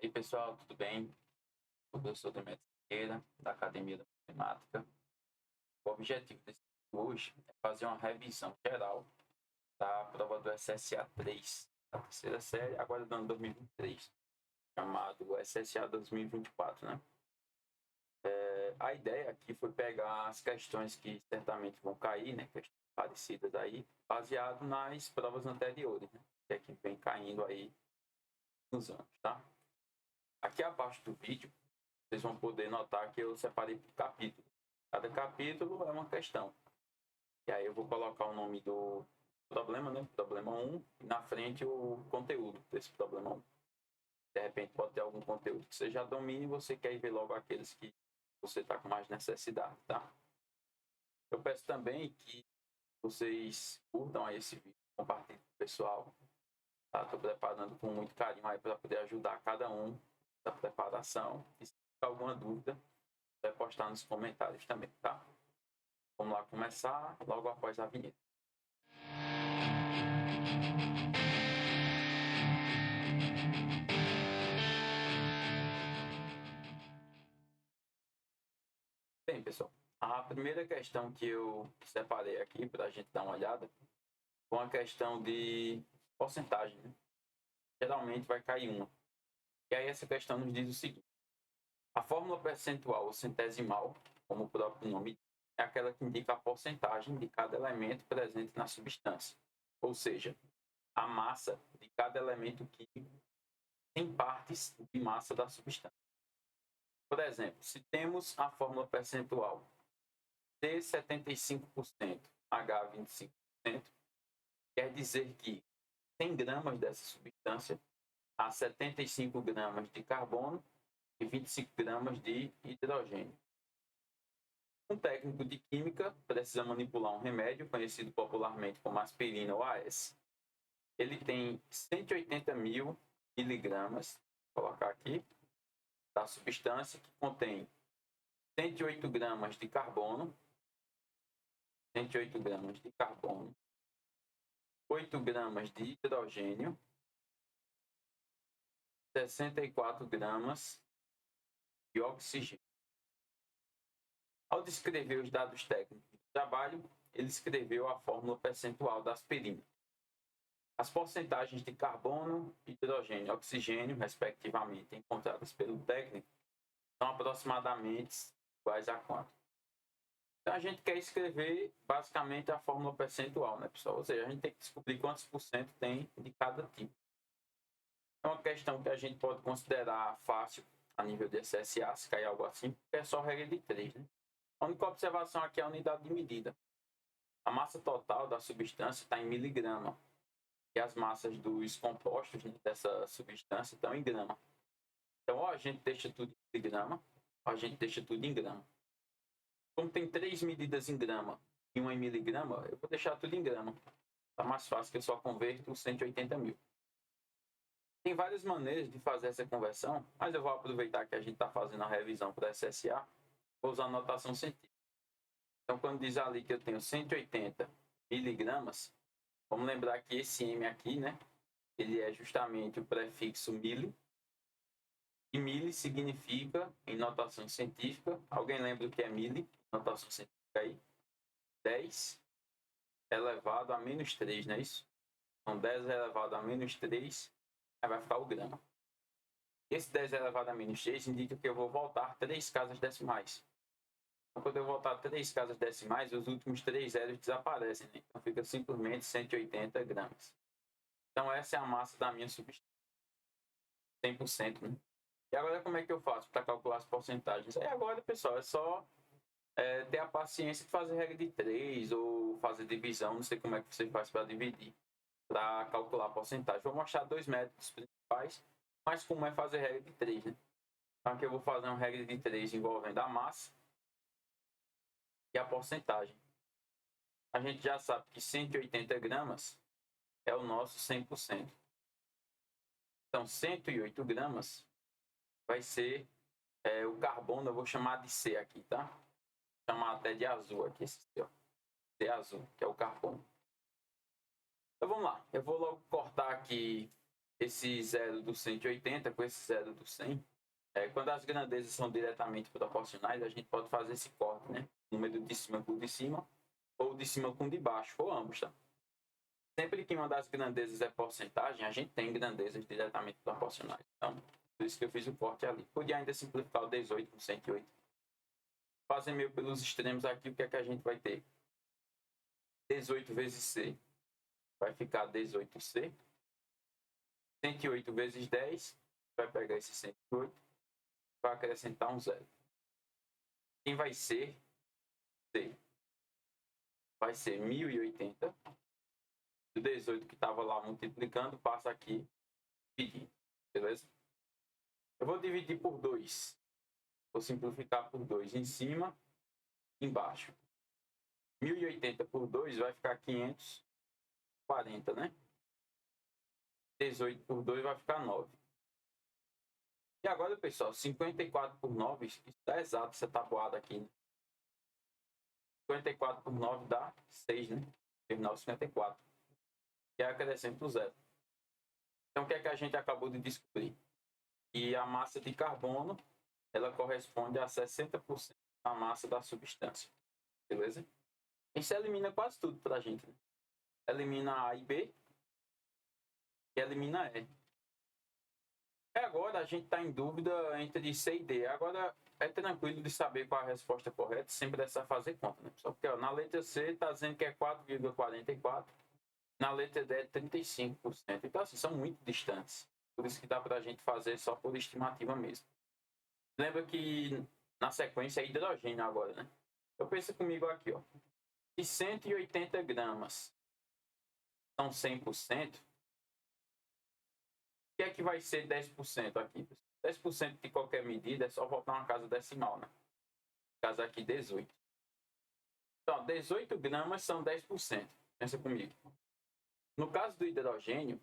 E aí, pessoal, tudo bem? Sou o professor Demetrio Siqueira, da Academia da Matemática. O objetivo desse vídeo hoje é fazer uma revisão geral da prova do SSA 3, da terceira série, agora do ano 2023, chamado SSA 2024, né? A ideia aqui foi pegar as questões que certamente vão cair, né? Questões parecidas aí, baseado nas provas anteriores, né? Que é que vem caindo aí nos anos, tá? Aqui abaixo do vídeo, vocês vão poder notar que eu separei por capítulo. Cada capítulo é uma questão. E aí eu vou colocar o nome do problema, né? Problema 1, e na frente o conteúdo desse problema 1. De repente pode ter algum conteúdo que você já domine e você quer ver logo aqueles que você está com mais necessidade, tá? Eu peço também que vocês curtam aí esse vídeo, compartilhem com o pessoal. Tá? Estou preparando com muito carinho aí para poder ajudar cada um da preparação. E se tiver alguma dúvida, vai postar nos comentários também, tá? Vamos lá começar logo após a vinheta. Bem, pessoal, a primeira questão que eu separei aqui para a gente dar uma olhada foi uma questão de porcentagem, né? Geralmente vai cair uma. E aí essa questão nos diz o seguinte: a fórmula percentual ou centesimal, como o próprio nome, é aquela que indica a porcentagem de cada elemento presente na substância, ou seja, a massa de cada elemento químico em partes de massa da substância. Por exemplo, se temos a fórmula percentual C 75%, H 25%, quer dizer que 100 gramas dessa substância há 75 gramas de carbono e 25 gramas de hidrogênio. Um técnico de química precisa manipular um remédio conhecido popularmente como aspirina ou AS. Ele tem 180 mil miligramas, vou colocar aqui, da substância que contém 108 gramas de carbono, 108 gramas de carbono, 8 gramas de hidrogênio, 64 gramas de oxigênio. Ao descrever os dados técnicos do trabalho, ele escreveu a fórmula percentual da aspirina. As porcentagens de carbono, hidrogênio e oxigênio, respectivamente, encontradas pelo técnico, são aproximadamente iguais a quanto? Então, a gente quer escrever, basicamente, a fórmula percentual, né, pessoal? Ou seja, a gente tem que descobrir quantos por cento tem de cada tipo. É uma questão que a gente pode considerar fácil a nível de SSA, se cair algo assim, porque é só regra de 3, né? A única observação aqui é a unidade de medida. A massa total da substância está em miligrama. E as massas dos compostos, né, dessa substância estão em grama. Então, ou a gente deixa tudo em miligrama, ou a gente deixa tudo em grama. Como tem 3 medidas em grama e uma em miligrama, eu vou deixar tudo em grama. Está mais fácil que eu só converto os 180 mil. Tem várias maneiras de fazer essa conversão, mas eu vou aproveitar que a gente está fazendo a revisão para SSA, vou usar a notação científica. Então, quando diz ali que eu tenho 180 miligramas, vamos lembrar que esse M aqui, né, ele é justamente o prefixo mili. E mili significa, em notação científica, alguém lembra o que é mili? Notação científica aí? 10 elevado a menos 3, não é isso? Então, 10 elevado a menos 3, aí vai ficar o grama. Esse 10 elevado a menos 3 indica que eu vou voltar 3 casas decimais. Então, quando eu voltar 3 casas decimais, os últimos 3 zeros desaparecem, né? Então, fica simplesmente 180 gramas. Então, essa é a massa da minha substância. 100%, né? E agora, como é que eu faço para calcular as porcentagens? Aí agora, pessoal, é só ter a paciência de fazer regra de 3 ou fazer divisão, não sei como é que você faz para dividir, para calcular a porcentagem. Vou mostrar 2 métodos principais, mas como é fazer regra de 3, né? Então, aqui eu vou fazer uma regra de 3 envolvendo a massa e a porcentagem. A gente já sabe que 180 gramas é o nosso 100%. Então, 108 gramas vai ser o carbono, eu vou chamar de C aqui, tá? Vou chamar até de azul aqui, esse C, ó. C azul, que é o carbono. Então, vamos lá. Eu vou logo cortar aqui esse zero do 180 com esse zero do 100, quando as grandezas são diretamente proporcionais, a gente pode fazer esse corte, né? Número de cima com o de cima, ou de cima com o de baixo, ou ambos, tá? Sempre que uma das grandezas é porcentagem, a gente tem grandezas diretamente proporcionais. Então, por isso que eu fiz o corte ali. Podia ainda simplificar o 18 com 108. Fazer meio pelos extremos aqui, o que é que a gente vai ter? 18 vezes C vai ficar 18C. 108 vezes 10, vai pegar esse 108, vai acrescentar um zero. Quem vai ser C? Vai ser 1080. O 18 que estava lá multiplicando, passa aqui, dividir. Beleza? Eu vou dividir por 2. Vou simplificar por 2 em cima, embaixo. 1080 por 2 vai ficar 540, né? 18 por 2 vai ficar 9. E agora, pessoal, 54 por 9, isso dá exato essa tabuada aqui, né? 54 por 9 dá 6, né? Terminal 54. E aí acrescenta o zero. Então, o que é que a gente acabou de descobrir? E a massa de carbono, ela corresponde a 60% da massa da substância. Beleza? Isso elimina quase tudo para a gente, né? Elimina A e B e elimina E. E agora a gente está em dúvida entre C e D. Agora é tranquilo de saber qual a resposta correta, sem precisar fazer conta, né? Só porque na letra C está dizendo que é 4,44, na letra D é 35%. Então, assim, são muito distantes. Por isso que dá para a gente fazer só por estimativa mesmo. Lembra que na sequência é hidrogênio agora, né? Então pensa comigo aqui, ó. Se 180 gramas são 100%, o que é que vai ser 10% aqui? 10% de qualquer medida é só voltar uma casa decimal, né? Casa aqui 18. Então, 18 gramas são 10%. Pensa comigo. No caso do hidrogênio,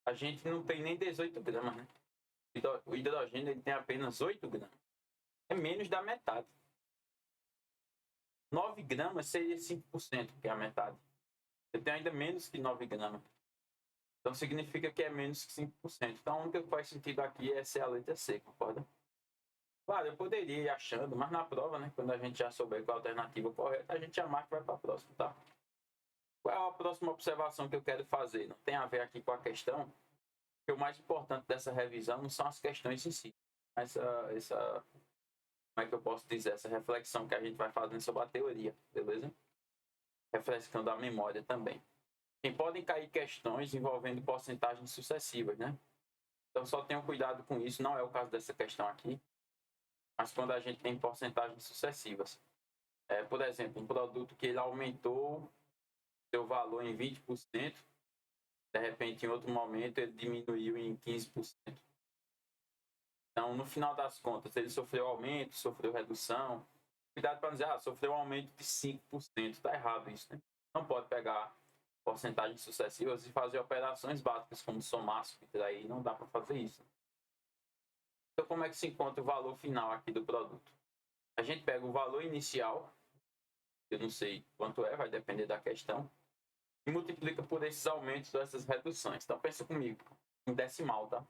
a gente não tem nem 18 gramas, né? O hidrogênio ele tem apenas 8 gramas. É menos da metade. 9 gramas seria 5%, que é a metade. Eu tenho ainda menos que 9 gramas. Então significa que é menos que 5%. Então a única que faz sentido aqui é ser a letra C, concorda? Claro, eu poderia ir achando, mas na prova, né, quando a gente já souber qual a alternativa correta, a gente já marca e vai para a próxima, tá? Qual é a próxima observação que eu quero fazer? Não tem a ver aqui com a questão, porque o mais importante dessa revisão não são as questões em si, mas como é que eu posso dizer, essa reflexão que a gente vai fazendo sobre a teoria, beleza? Refrescando a memória também. E podem cair questões envolvendo porcentagens sucessivas, né? Então só tenham cuidado com isso, não é o caso dessa questão aqui, mas quando a gente tem porcentagens sucessivas. Por exemplo, um produto que ele aumentou seu valor em 20%, de repente em outro momento ele diminuiu em 15%. Então, no final das contas, ele sofreu aumento, sofreu redução. Cuidado para dizer, sofreu um aumento de 5%. Está errado isso, né? Não pode pegar porcentagens sucessivas e fazer operações básicas como somar, subtrair. Não dá para fazer isso. Então, como é que se encontra o valor final aqui do produto? A gente pega o valor inicial, eu não sei quanto é, vai depender da questão, e multiplica por esses aumentos dessas reduções. Então, pensa comigo, em decimal, tá?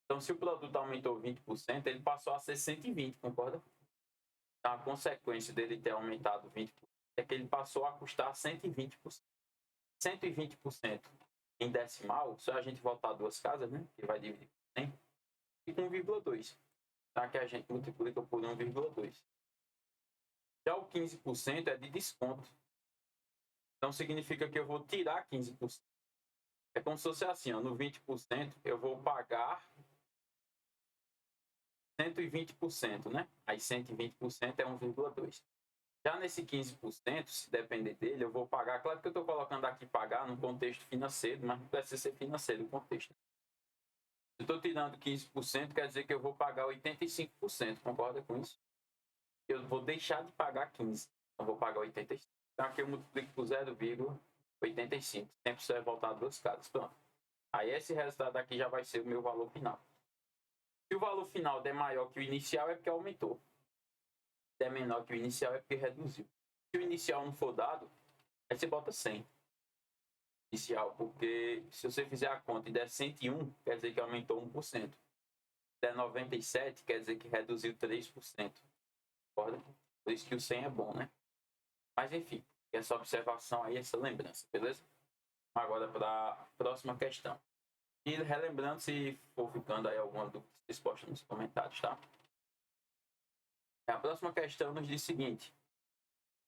Então, se o produto aumentou 20%, ele passou a ser 120, concorda? Então, a consequência dele ter aumentado 20% é que ele passou a custar 120%. 120% em decimal, só a gente voltar duas casas, né? Que vai dividir por 100, e com 1,2. Tá? Que a gente multiplica por 1,2. Já o 15% é de desconto. Então, significa que eu vou tirar 15%. É como se fosse assim, ó, no 20% eu vou pagar 120%, né? Aí 120% é 1,2. Já nesse 15%, se depender dele, eu vou pagar. Claro que eu estou colocando aqui pagar no contexto financeiro, mas não precisa ser financeiro o contexto. Se eu estou tirando 15%, quer dizer que eu vou pagar 85%. Concorda com isso? Eu vou deixar de pagar 15%. Eu vou pagar 85%. Então aqui eu multiplico por 0,85. Sempre você vai voltar duas casas. Pronto. Aí esse resultado aqui já vai ser o meu valor final. Se o valor final der maior que o inicial, é porque aumentou. Se é menor que o inicial, é porque reduziu. Se o inicial não for dado, aí você bota 100. inicial, porque se você fizer a conta e der 101, quer dizer que aumentou 1%. Se der 97, quer dizer que reduziu 3%. Concorda? Por isso que o 100 é bom, né? Mas enfim, essa observação aí, essa lembrança, beleza? Agora para a próxima questão. E relembrando, se for ficando aí alguma dúvida, vocês postam nos comentários, tá? A próxima questão nos diz o seguinte: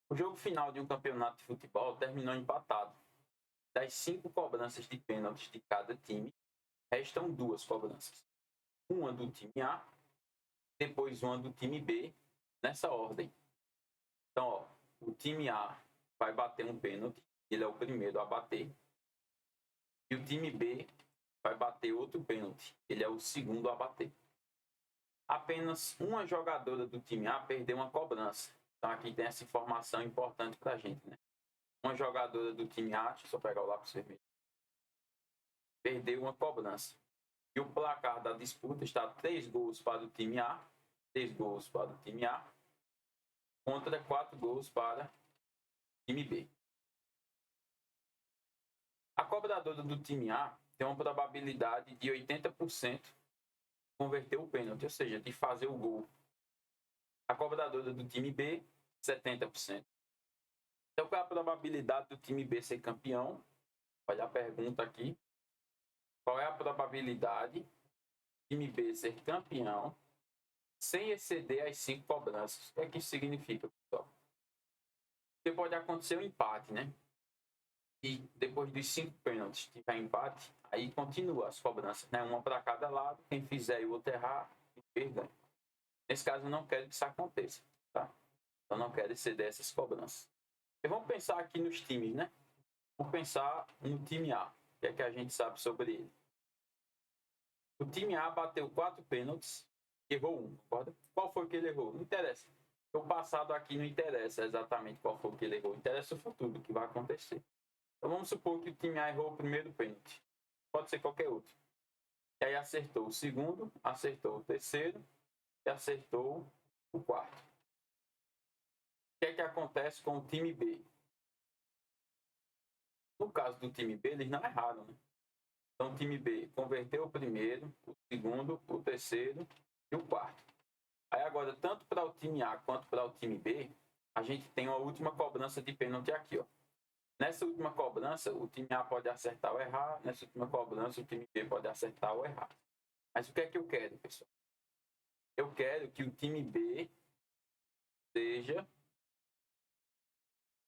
o jogo final de um campeonato de futebol terminou empatado. Das 5 cobranças de pênaltis de cada time, restam 2 cobranças. Uma do time A, depois uma do time B, nessa ordem. Então, ó, o time A vai bater um pênalti, ele é o primeiro a bater. E o time B vai bater outro pênalti, ele é o segundo a bater. Apenas uma jogadora do time A perdeu uma cobrança. Então, aqui tem essa informação importante para a gente, né? Uma jogadora do time A, deixa eu só pegar o lápis vermelho, perdeu uma cobrança. E o placar da disputa está 3 gols para o time A, 3 gols para o time A, contra 4 gols para o time B. A cobradora do time A tem uma probabilidade de 80% de converter o pênalti, ou seja, de fazer o gol. A cobradora do time B, 70%. Então, qual é a probabilidade do time B ser campeão? Olha a pergunta aqui. Qual é a probabilidade do time B ser campeão sem exceder as 5 cobranças? O que é que isso significa, pessoal? Porque pode acontecer um empate, né? E depois dos 5 pênaltis tiver empate, aí continua as cobranças, né? Uma para cada lado. Quem fizer e o outro errar, ganha. Nesse caso, eu não quero que isso aconteça, tá? Eu não quero exceder essas cobranças. E vamos pensar aqui nos times, né? Vamos pensar no time A. O que é que a gente sabe sobre ele? O time A bateu 4 pênaltis, errou 1, concorda? Qual foi que ele errou? Não interessa. O passado aqui não interessa exatamente qual foi que ele errou. Interessa o futuro, o que vai acontecer. Então vamos supor que o time A errou o primeiro pênalti. Pode ser qualquer outro. E aí acertou o segundo, acertou o terceiro e acertou o quarto. O que é que acontece com o time B? No caso do time B, eles não erraram, né? Então o time B converteu o primeiro, o segundo, o terceiro e o quarto. Aí agora, tanto para o time A quanto para o time B, a gente tem uma última cobrança de pênalti aqui, ó. Nessa última cobrança, o time A pode acertar ou errar. Nessa última cobrança, o time B pode acertar ou errar. Mas o que é que eu quero, pessoal? Eu quero que o time B seja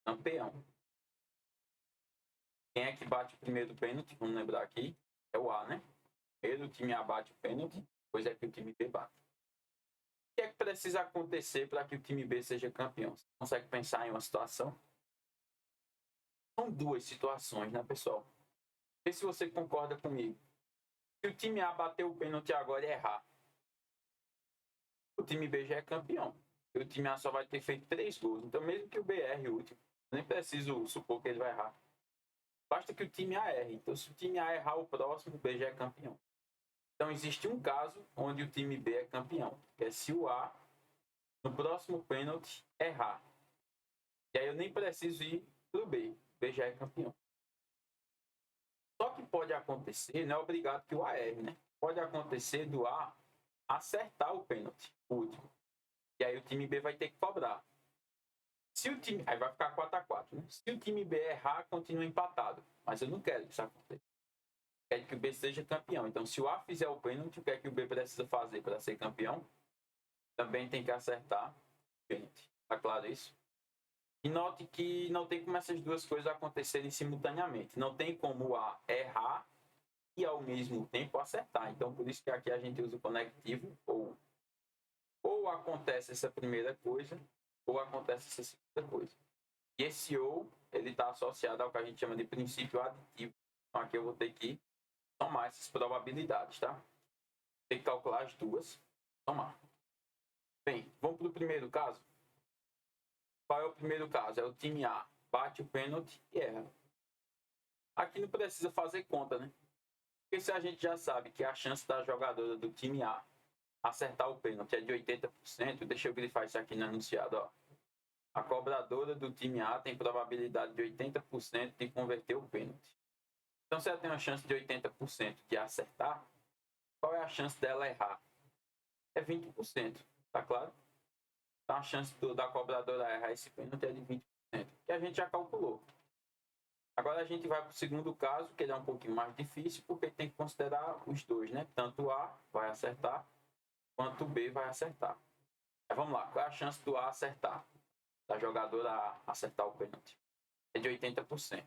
campeão. Quem é que bate o primeiro pênalti? Vamos lembrar aqui. É o A, né? Primeiro o time A bate o pênalti, depois é que o time B bate. O que é que precisa acontecer para que o time B seja campeão? Você consegue pensar em uma situação? São 2 situações, né, pessoal? Vê se você concorda comigo. Se o time A bater o pênalti agora e errar, o time B já é campeão. E o time A só vai ter feito 3 gols. Então, mesmo que o B erre o último, nem preciso supor que ele vai errar. Basta que o time A erre. Então, se o time A errar o próximo, o B já é campeão. Então, existe um caso onde o time B é campeão, que é se o A, no próximo pênalti, errar. E aí eu nem preciso ir para o B. O B já é campeão. Só que pode acontecer, não é obrigado que o A erre, né? Pode acontecer do A acertar o pênalti, o último. E aí o time B vai ter que cobrar. Se o time... Aí vai ficar 4-4, né? Se o time B errar, continua empatado. Mas eu não quero que isso aconteça. Eu quero que o B seja campeão. Então, se o A fizer o pênalti, o que é que o B precisa fazer para ser campeão? Também tem que acertar o pênalti. Tá claro isso? E note que não tem como essas duas coisas acontecerem simultaneamente. Não tem como o A errar e ao mesmo tempo acertar. Então, por isso que aqui a gente usa o conectivo ou. Ou acontece essa primeira coisa, ou acontece essa segunda coisa. E esse ou, ele está associado ao que a gente chama de princípio aditivo. Então, aqui eu vou ter que somar essas probabilidades, tá? Tem que calcular as duas, somar. Bem, vamos para o primeiro caso. Qual é o primeiro caso? É o time A bate o pênalti e erra. Aqui não precisa fazer conta, né? Porque se a gente já sabe que a chance da jogadora do time A acertar o pênalti é de 80%, deixa eu grifar isso aqui no enunciado, ó. A cobradora do time A tem probabilidade de 80% de converter o pênalti. Então, se ela tem uma chance de 80% de acertar, qual é a chance dela errar? É 20%, tá claro? Então, a chance da cobradora errar esse pênalti é de 20%, que a gente já calculou. Agora a gente vai para o segundo caso, que ele é um pouquinho mais difícil, porque tem que considerar os dois, né? Tanto o A vai acertar, quanto o B vai acertar. Mas vamos lá, qual é a chance do A acertar? Da jogadora A acertar o pênalti? É de 80%.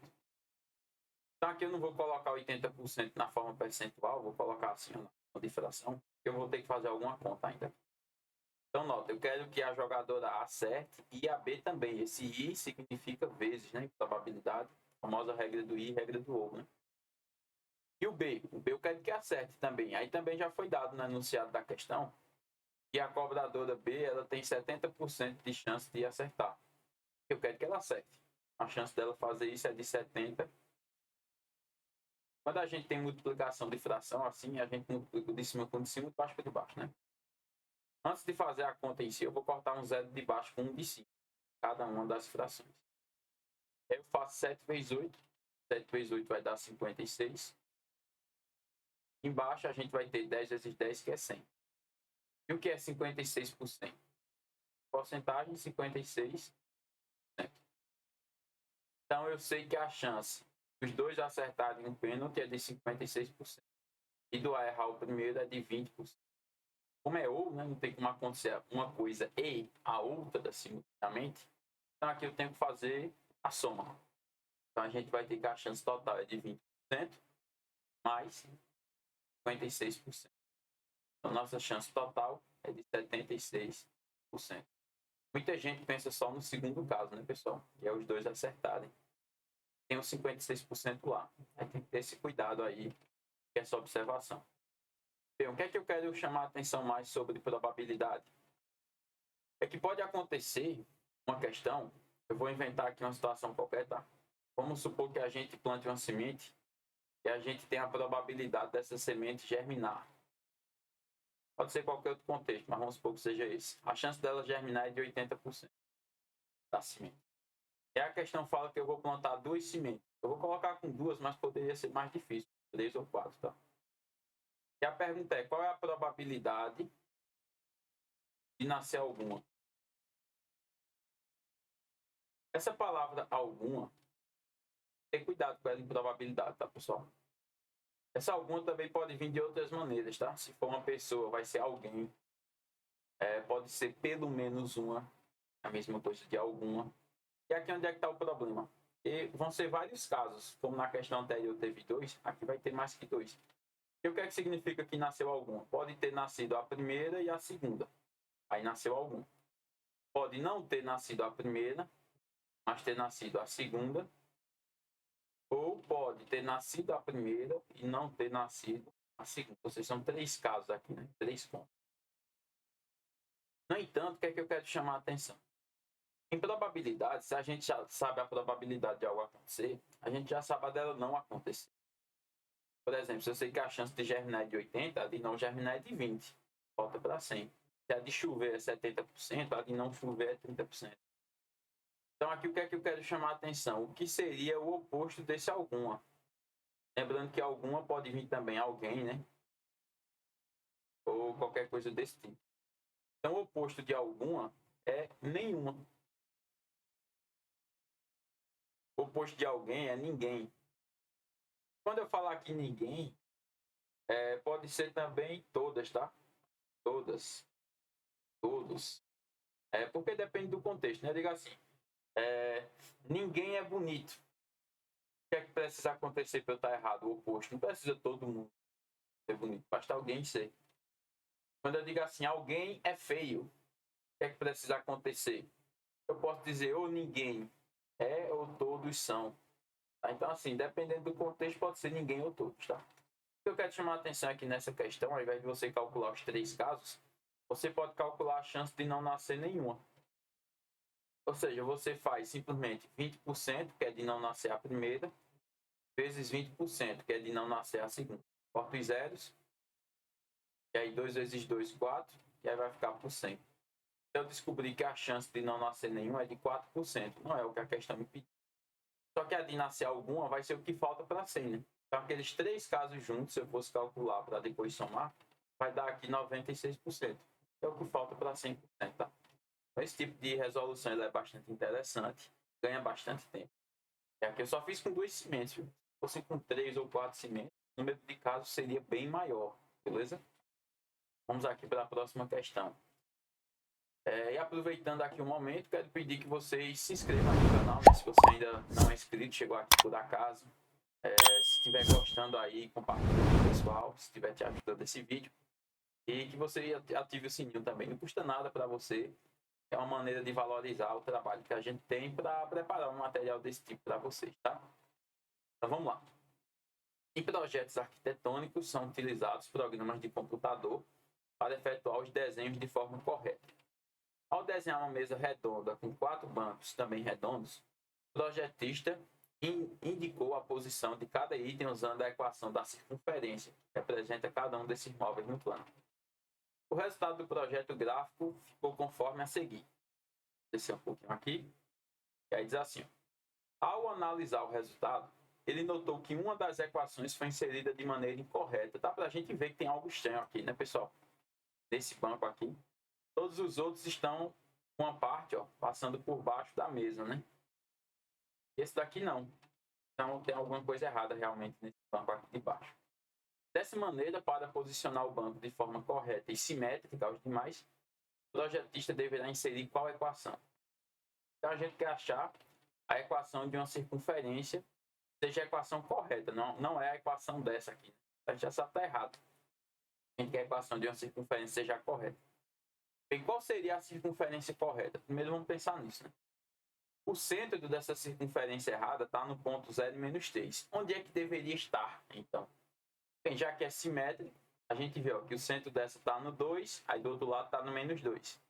Então aqui eu não vou colocar 80% na forma percentual, vou colocar assim na diferenciação, eu vou ter que fazer alguma conta ainda. Então nota, eu quero que a jogadora A acerte e a B também. Esse I significa vezes, né? Probabilidade, a famosa regra do I, regra do ovo, né? E o B eu quero que acerte também. Aí também já foi dado no enunciado da questão que a cobradora B ela tem 70% de chance de acertar. Eu quero que ela acerte. A chance dela fazer isso é de 70%. Quando a gente tem multiplicação de fração, assim, a gente multiplica de cima com de cima e de baixo para de baixo, né? Antes de fazer a conta em si, eu vou cortar um zero de baixo com um de cima, cada uma das frações. Eu faço 7 vezes 8. 7 vezes 8 vai dar 56. Embaixo a gente vai ter 10 vezes 10, que é 100. E o que é 56%? Porcentagem 56%. Então eu sei que a chance dos dois acertarem um pênalti é de 56%. E do A errar o primeiro é de 20%. Como é ou, né, não tem como acontecer uma coisa e a outra simultaneamente, então aqui eu tenho que fazer a soma. Então a gente vai ter que a chance total é de 20% mais 56%. Então nossa chance total é de 76%. Muita gente pensa só no segundo caso, né, pessoal? Que é os dois acertarem. Tem os 56% lá. Aí tem que ter esse cuidado aí, que é essa observação. Bem, o que é que eu quero chamar a atenção mais sobre probabilidade? É que pode acontecer uma questão, eu vou inventar aqui uma situação qualquer, tá? Vamos supor que a gente plante uma semente e a gente tem a probabilidade dessa semente germinar. Pode ser qualquer outro contexto, mas vamos supor que seja esse. A chance dela germinar é de 80% da semente. E a questão fala que eu vou plantar 2 sementes. Eu vou colocar com 2, mas poderia ser mais difícil, 3 ou 4, tá? E a pergunta é, qual é a probabilidade de nascer alguma? Essa palavra alguma, tem cuidado com ela em probabilidade, tá, pessoal? Essa alguma também pode vir de outras maneiras, tá? Se for uma pessoa, vai ser alguém. Pode ser pelo menos uma, a mesma coisa de alguma. E aqui onde é que está o problema? E vão ser vários casos, como na questão anterior teve 2, aqui vai ter mais que 2. E o que é que significa que nasceu alguma? Pode ter nascido a primeira e a segunda. Aí nasceu alguma. Pode não ter nascido a primeira, mas ter nascido a segunda. Ou pode ter nascido a primeira e não ter nascido a segunda. Ou seja, são 3 casos aqui, né? 3 pontos. No entanto, o que é que eu quero chamar a atenção? Em probabilidade, se a gente já sabe a probabilidade de algo acontecer, a gente já sabe a dela não acontecer. Por exemplo, se eu sei que a chance de germinar é de 80%, a de não germinar é de 20%. Volta para 100%. Se a de chover é 70%, a de não chover é 30%. Então, aqui o que é que eu quero chamar a atenção? O que seria o oposto desse alguma? Lembrando que alguma pode vir também alguém, né? Ou qualquer coisa desse tipo. Então, o oposto de alguma é nenhuma. O oposto de alguém é ninguém. Quando eu falar aqui ninguém, pode ser também todas, tá? Todas. Todos. Porque depende do contexto, né? Diga assim, ninguém é bonito. O que é que precisa acontecer para eu estar errado? O oposto. Não precisa todo mundo ser bonito. Basta alguém ser. Quando eu digo assim, alguém é feio. O que é que precisa acontecer? Eu posso dizer ou ninguém é ou todos são. Tá? Então, assim, dependendo do contexto, pode ser ninguém ou todos, tá? O que eu quero chamar a atenção aqui nessa questão, ao invés de você calcular os 3 casos, você pode calcular a chance de não nascer nenhuma. Ou seja, você faz simplesmente 20%, que é de não nascer a primeira, vezes 20%, que é de não nascer a segunda. Corta os zeros, e aí 2 vezes 2, 4, e aí vai ficar por 100. Eu descobri que a chance de não nascer nenhuma é de 4%. Não é o que a questão me pediu. Só que a de nascer alguma vai ser o que falta para 100, né? Então, aqueles 3 casos juntos, se eu fosse calcular para depois somar, vai dar aqui 96%. É o que falta para 100%, tá? Esse tipo de resolução é bastante interessante, ganha bastante tempo. Aqui eu só fiz com 2 sementes, viu? Se fosse com 3 ou 4 sementes, o número de casos seria bem maior, beleza? Vamos aqui para a próxima questão. E aproveitando aqui o momento, quero pedir que vocês se inscrevam aqui no canal, né? Se você ainda não é inscrito, chegou aqui por acaso. Se estiver gostando aí, compartilhe com o pessoal, se estiver te ajudando esse vídeo. E que você ative o sininho também, não custa nada para você. É uma maneira de valorizar o trabalho que a gente tem para preparar um material desse tipo para vocês, tá? Então vamos lá. Em projetos arquitetônicos são utilizados programas de computador para efetuar os desenhos de forma correta. Ao desenhar uma mesa redonda com 4 bancos também redondos, o projetista indicou a posição de cada item usando a equação da circunferência, que representa cada um desses móveis no plano. O resultado do projeto gráfico ficou conforme a seguir. Vou descer um pouquinho aqui. E aí diz assim: ao analisar o resultado, ele notou que uma das equações foi inserida de maneira incorreta. Dá para a gente ver que tem algo estranho aqui, né, pessoal? Nesse banco aqui. Todos os outros estão com uma parte, ó, passando por baixo da mesa, né? Esse daqui não. Então tem alguma coisa errada realmente nesse banco aqui de baixo. Dessa maneira, para posicionar o banco de forma correta e simétrica aos demais, o projetista deverá inserir qual equação? Então a gente quer achar a equação de uma circunferência, seja a equação correta, não é a equação dessa aqui. A gente já sabe que está errado. A gente quer a equação de uma circunferência seja correta. E qual seria a circunferência correta? Primeiro vamos pensar nisso, né? O centro dessa circunferência errada está no ponto 0 e menos 3. Onde é que deveria estar, então? Bem, já que é simétrico, a gente vê ó, que o centro dessa está no 2, aí do outro lado está no menos 2.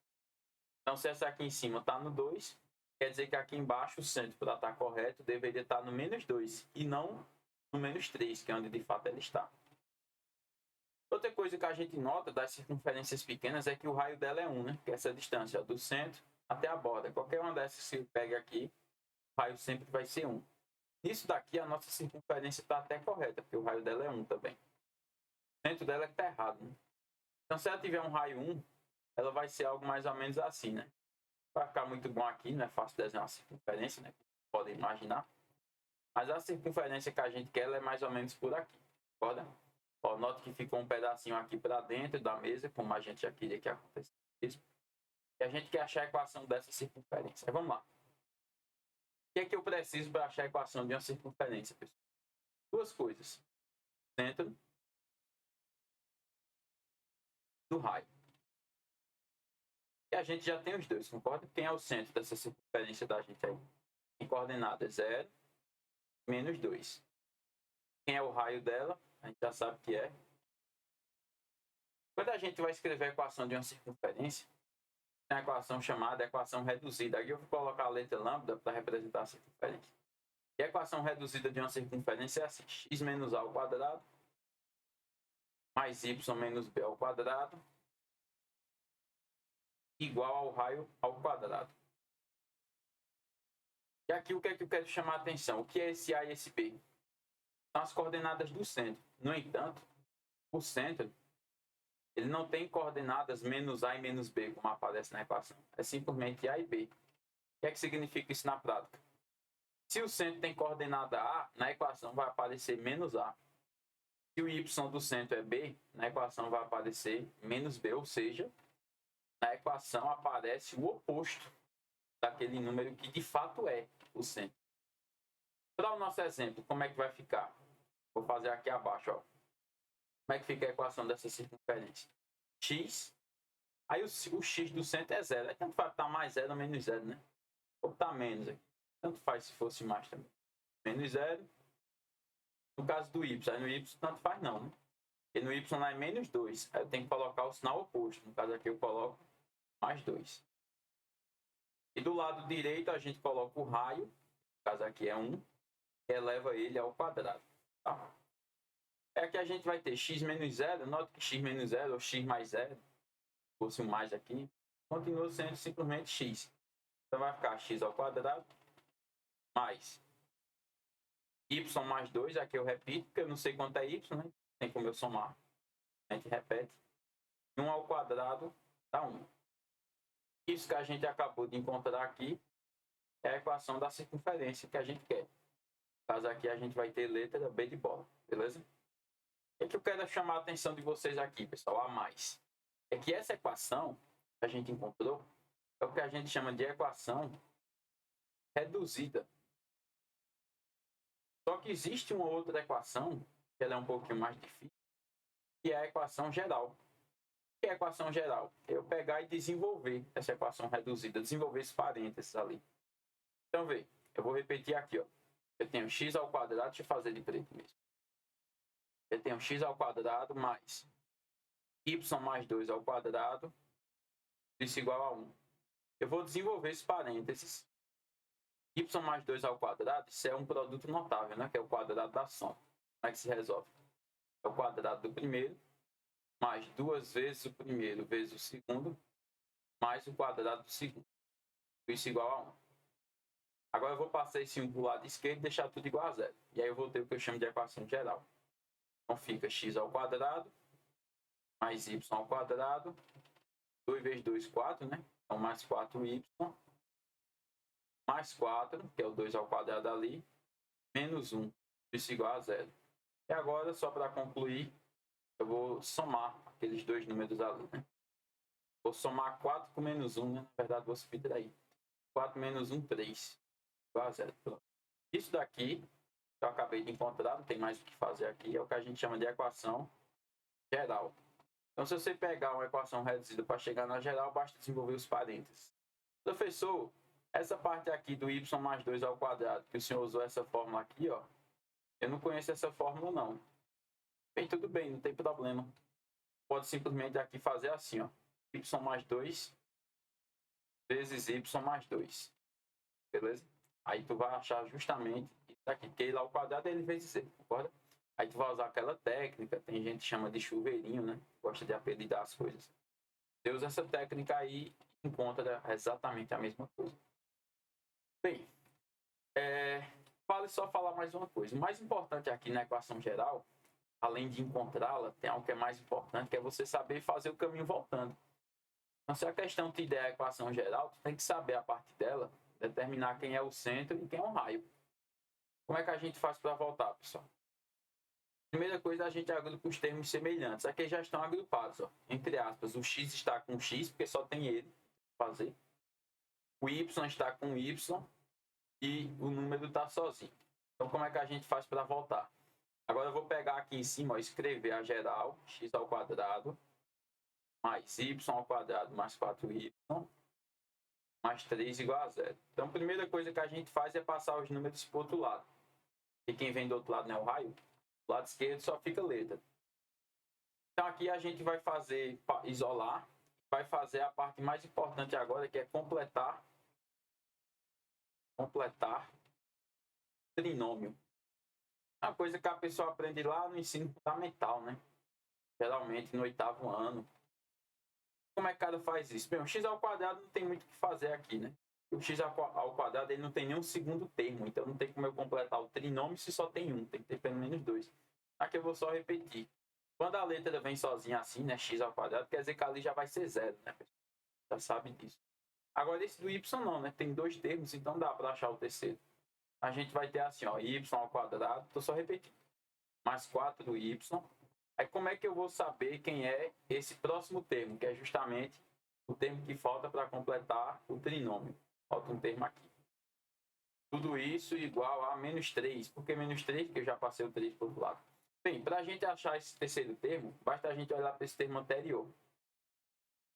Então, se essa aqui em cima está no 2, quer dizer que aqui embaixo o centro, para estar correto, deveria estar no menos 2 e não no menos 3, que é onde de fato ele está. Outra coisa que a gente nota das circunferências pequenas é que o raio dela é 1, né? Que é essa distância ó, do centro até a borda. Qualquer uma dessas que você pega aqui, o raio sempre vai ser 1. Nisso daqui, a nossa circunferência está até correta, porque o raio dela é 1 também. O centro dela é que está errado, né? Então, se ela tiver um raio 1, ela vai ser algo mais ou menos assim, né? Vai ficar muito bom aqui, não é fácil desenhar uma circunferência, né? Podem imaginar. Mas a circunferência que a gente quer, ela é mais ou menos por aqui, concorda? Ó, note que ficou um pedacinho aqui para dentro da mesa, como a gente já queria que acontecesse. E a gente quer achar a equação dessa circunferência. Vamos lá. O que é que eu preciso para achar a equação de uma circunferência, pessoal? 2 coisas. Centro do raio. E a gente já tem os dois, concorda? Quem é o centro dessa circunferência da gente aí? Em coordenadas 0, menos 2. Quem é o raio dela? A gente já sabe que é. Quando a gente vai escrever a equação de uma circunferência, tem a equação chamada equação reduzida. Aqui eu vou colocar a letra lambda para representar a circunferência. E a equação reduzida de uma circunferência é assim: x menos a ao quadrado mais y menos b ao quadrado igual ao raio ao quadrado. E aqui o que é que eu quero chamar a atenção? O que é esse a e esse b? São as coordenadas do centro. No entanto, o centro ele não tem coordenadas menos a e menos b, como aparece na equação. É simplesmente a e b. O que é que significa isso na prática? Se o centro tem coordenada a, na equação vai aparecer menos a. Se o y do centro é b, na equação vai aparecer menos b, ou seja, na equação aparece o oposto daquele número que de fato é o centro. Para o nosso exemplo, como é que vai ficar? Vou fazer aqui abaixo, ó. Como é que fica a equação dessa circunferência? X, aí o x do centro é 0. Aí tanto faz estar mais 0 ou menos 0, né? Ou estar menos aqui. Tanto faz se fosse mais também. Menos 0. No caso do y, aí no y tanto faz não, né? E no y lá é menos 2. Aí eu tenho que colocar o sinal oposto. No caso aqui eu coloco mais 2. E do lado direito a gente coloca o raio. No caso aqui é 1. E eleva ele ao quadrado. Tá? É que a gente vai ter x menos 0. Note que x menos 0 ou x mais 0. Se fosse um mais aqui. Continua sendo simplesmente x. Então vai ficar x ao quadrado mais y mais 2, aqui eu repito, porque eu não sei quanto é y, né? Tem como eu somar. A gente repete. 1 ao quadrado dá 1. Isso que a gente acabou de encontrar aqui é a equação da circunferência que a gente quer. No caso aqui, a gente vai ter letra B de bola, beleza? O que eu quero chamar a atenção de vocês aqui, pessoal, a mais, é que essa equação que a gente encontrou é o que a gente chama de equação reduzida. Só que existe uma outra equação, que ela é um pouquinho mais difícil, que é a equação geral. O que é a equação geral? Eu pegar e desenvolver essa equação reduzida, desenvolver esses parênteses ali. Então, vê, eu vou repetir aqui, ó. Eu tenho x ao quadrado, deixa eu fazer de preto mesmo. Eu tenho x ao quadrado mais y mais 2 ao quadrado, isso igual a 1. Eu vou desenvolver esses parênteses. Y mais 2 ao quadrado, isso é um produto notável, né? Que é o quadrado da soma. Como é que se resolve? É o quadrado do primeiro, mais 2 vezes o primeiro vezes o segundo, mais o quadrado do segundo. Isso igual a 1. Agora eu vou passar esse 1 para o lado esquerdo e deixar tudo igual a 0. E aí eu vou ter o que eu chamo de equação geral. Então fica x ao quadrado, mais y ao quadrado, 2 vezes 2, 4, né? Então mais 4y, mais 4, que é o 2 ao quadrado ali, menos 1, isso igual a 0. E agora, só para concluir, eu vou somar aqueles dois números ali, né? Vou somar 4 com menos 1, né? Na verdade, vou subtrair. 4 menos 1, 3. Igual a 0. Pronto. Isso daqui, que eu acabei de encontrar, não tem mais o que fazer aqui, é o que a gente chama de equação geral. Então, se você pegar uma equação reduzida para chegar na geral, basta desenvolver os parênteses. Professor, essa parte aqui do y mais 2 ao quadrado, que o senhor usou essa fórmula aqui, ó, eu não conheço essa fórmula, não. Bem, tudo bem, não tem problema. Pode simplesmente aqui fazer assim, ó, y mais 2 vezes y mais 2. Beleza? Aí tu vai achar justamente isso aqui, que lá ao quadrado ele vezes z, concorda? Aí tu vai usar aquela técnica, tem gente que chama de chuveirinho, né? Gosta de apelidar as coisas. Você usa essa técnica aí e encontra exatamente a mesma coisa. Bem, vale só falar mais uma coisa. O mais importante aqui na equação geral, além de encontrá-la, tem algo que é mais importante, que é você saber fazer o caminho voltando. Então, se a questão te der a equação geral, tu tem que saber a partir dela, determinar quem é o centro e quem é o raio. Como é que a gente faz para voltar, pessoal? Primeira coisa, a gente agrupa os termos semelhantes. Aqui já estão agrupados, ó. Entre aspas, o x está com x, porque só tem ele fazer. O y está com y e o número está sozinho. Então, como é que a gente faz para voltar? Agora eu vou pegar aqui em cima, ó, escrever a geral, x ao quadrado, mais y ao quadrado, mais 4y, mais 3 igual a 0. Então, a primeira coisa que a gente faz é passar os números para o outro lado. E quem vem do outro lado não é o raio? Do lado esquerdo só fica letra. Então, aqui a gente vai fazer, isolar, vai fazer a parte mais importante agora, que é completar trinômio. É uma coisa que a pessoa aprende lá no ensino fundamental, né? Geralmente no 8º ano. Como é que o cara faz isso? Bem, o x ao quadrado não tem muito o que fazer aqui, né? O x ao quadrado ele não tem nenhum segundo termo, então não tem como eu completar o trinômio se só tem um, tem que ter pelo menos 2. Aqui eu vou só repetir. Quando a letra vem sozinha assim, né, x ao quadrado, quer dizer que ali já vai ser 0, né? Já sabe disso. Agora esse do y não, né? Tem 2 termos, então dá para achar o terceiro. A gente vai ter assim, ó, y ao quadrado, tô só repetindo, mais 4y. Aí como é que eu vou saber quem é esse próximo termo, que é justamente o termo que falta para completar o trinômio? Falta um termo aqui. Tudo isso igual a menos 3. Por que menos 3? Porque eu já passei o 3 para o outro lado. Bem, para a gente achar esse terceiro termo, basta a gente olhar para esse termo anterior.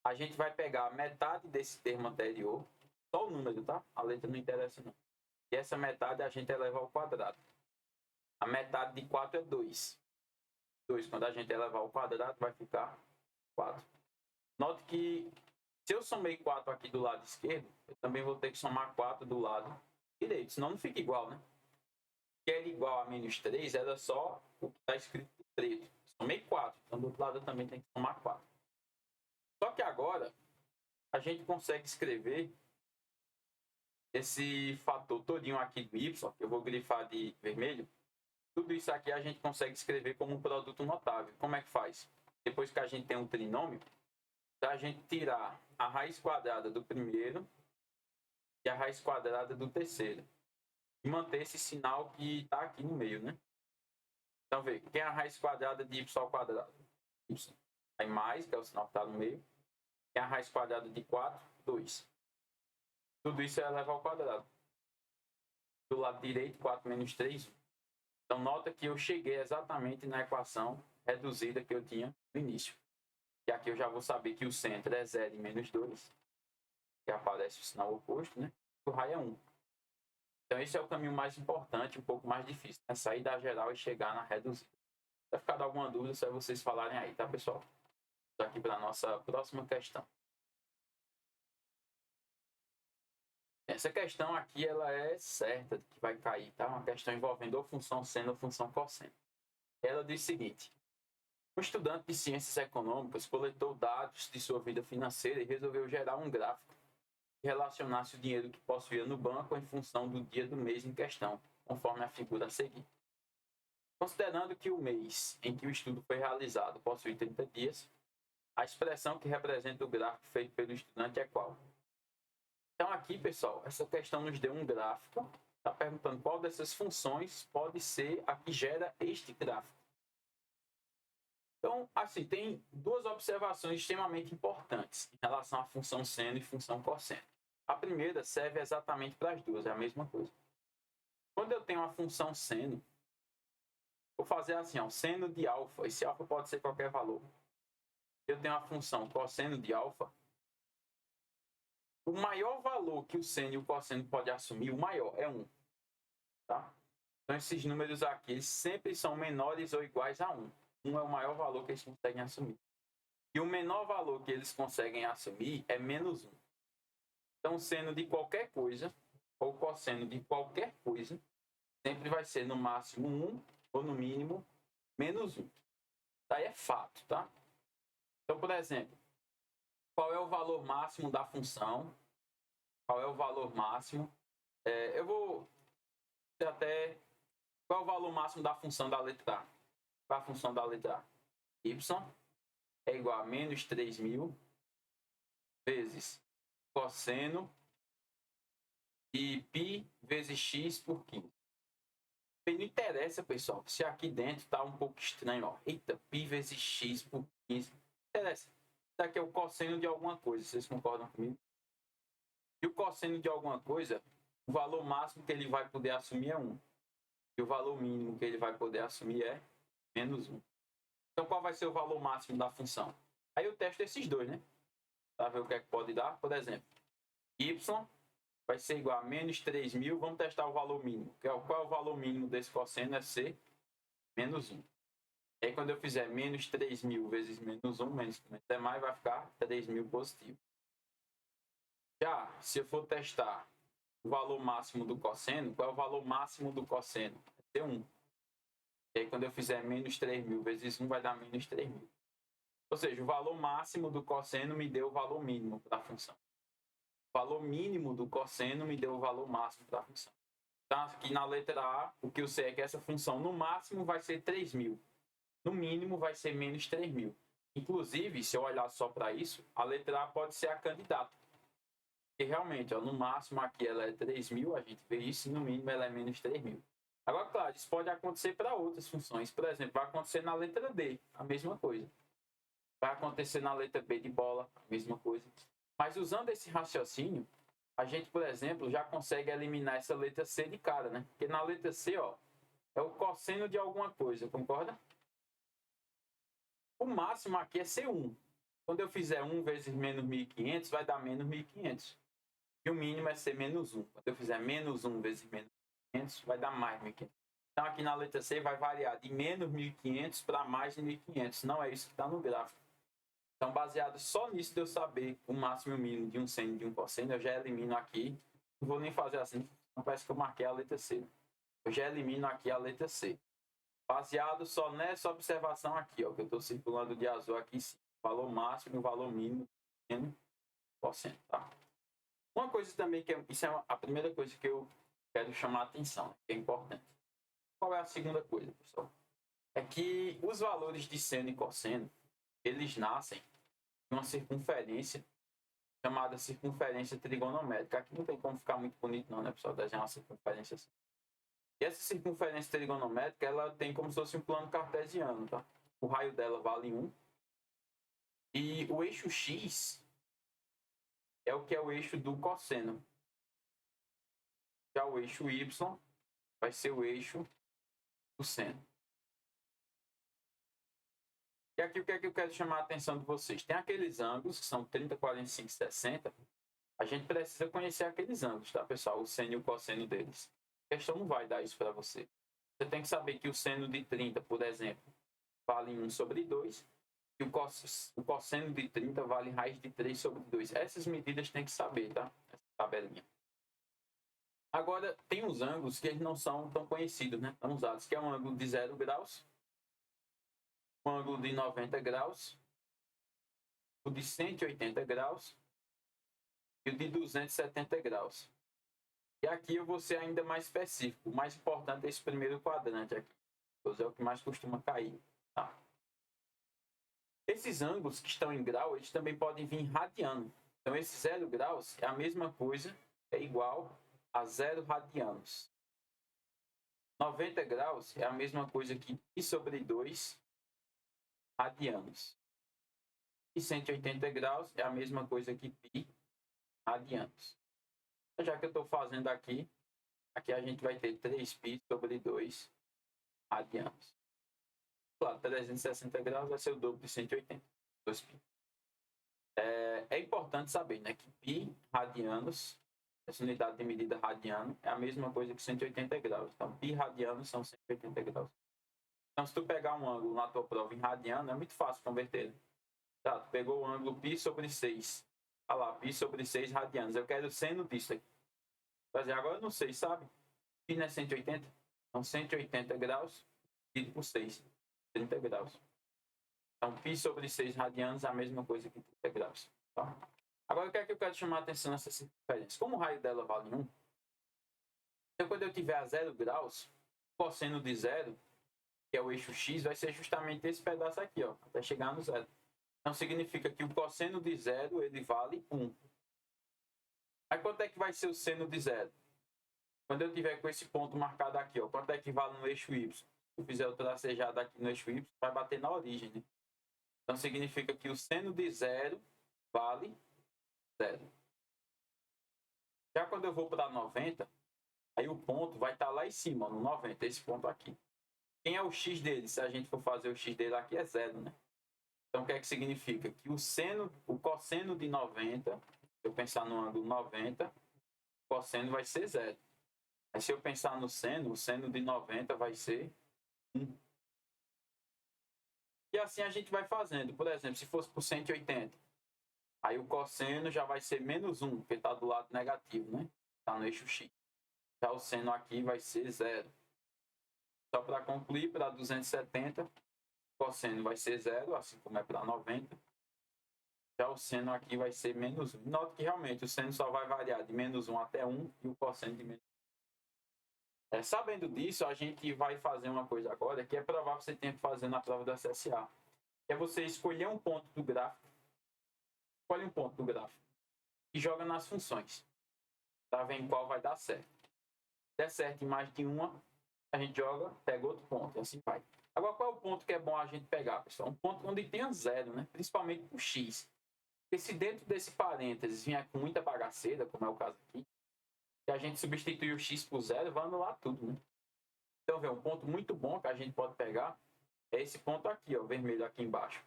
A gente vai pegar a metade desse termo anterior, só o número, tá? A letra não interessa não. E essa metade a gente eleva ao quadrado. A metade de 4 é 2. 2, quando a gente elevar ao quadrado, vai ficar 4. Note que se eu somei 4 aqui do lado esquerdo, eu também vou ter que somar 4 do lado direito, senão não fica igual, né? Que era igual a menos 3, era só o que está escrito em preto. Somei 4, então do outro lado eu também tenho que somar 4. Só que agora, a gente consegue escrever esse fator todinho aqui do y, que eu vou grifar de vermelho, Tudo isso aqui a gente consegue escrever como um produto notável. Como é que faz? Depois que a gente tem um trinômio, a gente tirar a raiz quadrada do primeiro e a raiz quadrada do terceiro. E manter esse sinal que está aqui no meio, né? Então, vê, quem é a raiz quadrada de y ao quadrado? Y. Aí mais, que é o sinal que está no meio. Quem é a raiz quadrada de 4? 2. Tudo isso é elevado ao quadrado. Do lado direito, 4 menos 3, 1. Então, nota que eu cheguei exatamente na equação reduzida que eu tinha no início. E aqui eu já vou saber que o centro é 0 e menos 2, que aparece o sinal oposto, né? O raio é 1. Então, esse é o caminho mais importante, um pouco mais difícil, né? Sair da geral e chegar na reduzida. Se vai ficar alguma dúvida, só vocês falarem aí, tá, pessoal? Vamos aqui para a nossa próxima questão. Essa questão aqui, ela é certa que vai cair, tá? Uma questão envolvendo ou função seno ou função cosseno. Ela diz o seguinte: um estudante de ciências econômicas coletou dados de sua vida financeira e resolveu gerar um gráfico que relacionasse o dinheiro que possuía no banco em função do dia do mês em questão, conforme a figura a seguir. Considerando que o mês em que o estudo foi realizado possui 30 dias, a expressão que representa o gráfico feito pelo estudante é qual? Então aqui, pessoal, essa questão nos deu um gráfico, está perguntando qual dessas funções pode ser a que gera este gráfico. Então, assim, tem duas observações extremamente importantes em relação à função seno e função cosseno. A primeira serve exatamente para as duas, é a mesma coisa. Quando eu tenho a função seno, vou fazer assim, ó, seno de alfa. Esse alfa pode ser qualquer valor. Eu tenho a função cosseno de alfa. O maior valor que o seno e o cosseno podem assumir, o maior, é 1. Tá? Então, esses números aqui eles sempre são menores ou iguais a 1. 1 é o maior valor que eles conseguem assumir. E o menor valor que eles conseguem assumir é menos 1. Então, o seno de qualquer coisa, ou cosseno de qualquer coisa, sempre vai ser no máximo 1, ou no mínimo, menos 1. Daí é fato, tá? Então, por exemplo, qual é o valor máximo da função? Qual é o valor máximo? Eu vou até... Qual é o valor máximo da função da letra A? Qual é a função da letra A? Y é igual a menos 3.000 vezes cosseno de π vezes x por 15. E não interessa, pessoal, se aqui dentro está um pouco estranho. Ó. Eita, π vezes x por 15. Não interessa. Isso aqui é o cosseno de alguma coisa. Vocês concordam comigo? E o cosseno de alguma coisa, o valor máximo que ele vai poder assumir é 1. E o valor mínimo que ele vai poder assumir é menos 1. Então, qual vai ser o valor máximo da função? Aí eu testo esses dois, né? Para ver o que é que pode dar. Por exemplo, y vai ser igual a menos 3.000. Vamos testar o valor mínimo. Qual é o valor mínimo desse cosseno? É ser menos 1. E aí, quando eu fizer menos 3.000 vezes menos 1, menos é mais, vai ficar 3.000 positivo. Já, se eu for testar o valor máximo do cosseno, qual é o valor máximo do cosseno? Vai ser 1. E aí, quando eu fizer menos 3.000 vezes 1, vai dar menos 3.000. Ou seja, o valor máximo do cosseno me deu o valor mínimo da função. O valor mínimo do cosseno me deu o valor máximo da função. Então, aqui na letra A, o que eu sei é que essa função no máximo vai ser 3.000. No mínimo vai ser menos 3.000. Inclusive, se eu olhar só para isso, a letra A pode ser a candidata. Porque realmente, ó, no máximo aqui ela é 3.000, a gente vê isso, e no mínimo ela é menos 3.000. Agora, claro, isso pode acontecer para outras funções. Por exemplo, vai acontecer na letra D, a mesma coisa. Vai acontecer na letra B de bola, a mesma coisa. Mas usando esse raciocínio, a gente, por exemplo, já consegue eliminar essa letra C de cara, né? Porque na letra C, ó, é o cosseno de alguma coisa, concorda? O máximo aqui é C1. Quando eu fizer 1 vezes menos 1.500, vai dar menos 1.500. E o mínimo é ser menos 1. Quando eu fizer menos 1 vezes menos 1.500, vai dar mais 1.500. Então, aqui na letra C vai variar de menos 1.500 para mais de 1.500. Não é isso que está no gráfico. Então, baseado só nisso de eu saber o máximo e o mínimo de um seno e de um cosseno, eu já elimino aqui. Não vou nem fazer assim, não parece que eu marquei a letra C. Eu já elimino aqui a letra C. Baseado só nessa observação aqui, ó, que eu estou circulando de azul aqui, sim. Valor máximo e o valor mínimo do cosseno, tá? Uma coisa também que isso é a primeira coisa que eu quero chamar a atenção, que é importante. Qual é a segunda coisa, pessoal? É que os valores de seno e cosseno, eles nascem de uma circunferência chamada circunferência trigonométrica. Aqui não tem como ficar muito bonito não, né, pessoal? Desenhar uma circunferência assim. E essa circunferência trigonométrica, ela tem como se fosse um plano cartesiano, tá? O raio dela vale 1. E o eixo X é o que é o eixo do cosseno. Já o eixo Y vai ser o eixo do seno. E aqui o que é que eu quero chamar a atenção de vocês? Tem aqueles ângulos que são 30, 45, 60. A gente precisa conhecer aqueles ângulos, tá, pessoal? O seno e o cosseno deles. A questão não vai dar isso para você. Você tem que saber que o seno de 30, por exemplo, vale 1 sobre 2. E o cosseno de 30 vale raiz de 3 sobre 2. Essas medidas tem que saber, tá? Essa tabelinha. Agora, tem uns ângulos que eles não são tão conhecidos, né? Tão usados, que é um ângulo de 0 graus, um ângulo de 90 graus, o de 180 graus e o de 270 graus. E aqui eu vou ser ainda mais específico. O mais importante é esse primeiro quadrante aqui. É o que mais costuma cair. Tá? Esses ângulos que estão em grau, eles também podem vir radiano. Então, esse 0 graus é a mesma coisa, é igual a 0 radianos. 90 graus é a mesma coisa que π sobre 2 radianos. E 180 graus é a mesma coisa que π radianos. Já que eu estou fazendo aqui a gente vai ter 3π sobre 2 radianos. Claro, 360 graus vai ser o dobro de 180. 2π. É importante saber, né, que π radianos, essa unidade de medida radiano, é a mesma coisa que 180 graus. Então, π radianos são 180 graus. Então, se tu pegar um ângulo na tua prova em radiano, é muito fácil converter. Tá, tu pegou o ângulo π sobre 6. Olha lá, π sobre 6 radianos. Eu quero o seno disso aqui. Fazer agora eu não sei, sabe? Π não é 180? Então, 180 graus dividido por 6. 30 graus. Então, π sobre 6 radianos é a mesma coisa que 30 graus. Tá? Agora, o que é que eu quero chamar a atenção nessa circunferência? Como o raio dela vale 1, então, quando eu tiver a 0 graus, o cosseno de 0, que é o eixo X, vai ser justamente esse pedaço aqui, ó, até chegar no 0. Então, significa que o cosseno de 0, ele vale 1. Aí, quanto é que vai ser o seno de 0? Quando eu tiver com esse ponto marcado aqui, ó, quanto é que vale no eixo Y? Se eu fizer o tracejado aqui no eixo Y, vai bater na origem, né? Então, significa que o seno de 0 vale 0. Já quando eu vou para 90, aí o ponto vai estar lá em cima, ó, no 90, esse ponto aqui. Quem é o x dele? Se a gente for fazer o x dele aqui, é 0, né? Então, o que é que significa? Que o cosseno de 90, se eu pensar no ângulo 90, o cosseno vai ser 0. Aí, se eu pensar no seno, o seno de 90 vai ser 1. E assim a gente vai fazendo. Por exemplo, se fosse por 180, aí o cosseno já vai ser menos 1, porque está do lado negativo, né? Está no eixo X. Já o seno aqui vai ser 0. Só para concluir, para 270, o cosseno vai ser 0, assim como é para 90. Já o seno aqui vai ser menos 1. Note que realmente o seno só vai variar de menos 1 até 1 e o cosseno de menos 1. Sabendo disso, a gente vai fazer uma coisa agora que é provável que você tenha que fazer na prova da CSA. É você escolher um ponto do gráfico. Escolhe um ponto do gráfico e joga nas funções. Para ver em qual vai dar certo. Se der certo em mais de uma, a gente joga, pega outro ponto e assim vai. Agora, qual é o ponto que é bom a gente pegar, pessoal? Um ponto onde tenha 0, né? Principalmente o x. Porque se dentro desse parênteses vier com muita bagaceira, como é o caso aqui, e a gente substituir o x por 0, vai anular tudo, né? Então, um ponto muito bom que a gente pode pegar é esse ponto aqui, ó, vermelho aqui embaixo.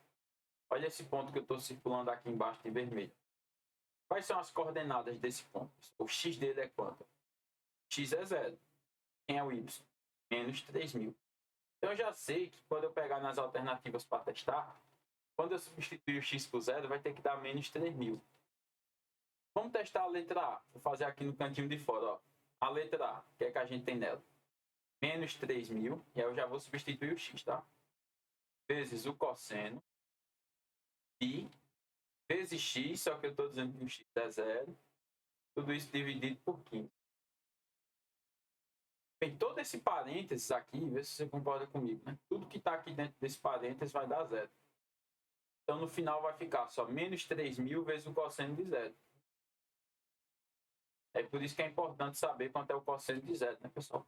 Olha esse ponto que eu estou circulando aqui embaixo de vermelho. Quais são as coordenadas desse ponto? O x dele é quanto? X é 0. Quem é o y? Menos 3.000. Então, eu já sei que quando eu pegar nas alternativas para testar, quando eu substituir o x por 0, vai ter que dar menos 3.000. Vamos testar a letra A. Vou fazer aqui no cantinho de fora. Ó. A letra A, o que é que a gente tem nela? Menos 3.000, e aí eu já vou substituir o x, tá? Vezes o cosseno, e vezes x, só que eu estou dizendo que o x é 0. Tudo isso dividido por 15. Bem, todo esse parênteses aqui, vê se você concorda comigo, né? Tudo que está aqui dentro desse parênteses vai dar zero. Então, no final vai ficar só menos 3.000 vezes o cosseno de zero. É por isso que é importante saber quanto é o cosseno de zero, né, pessoal?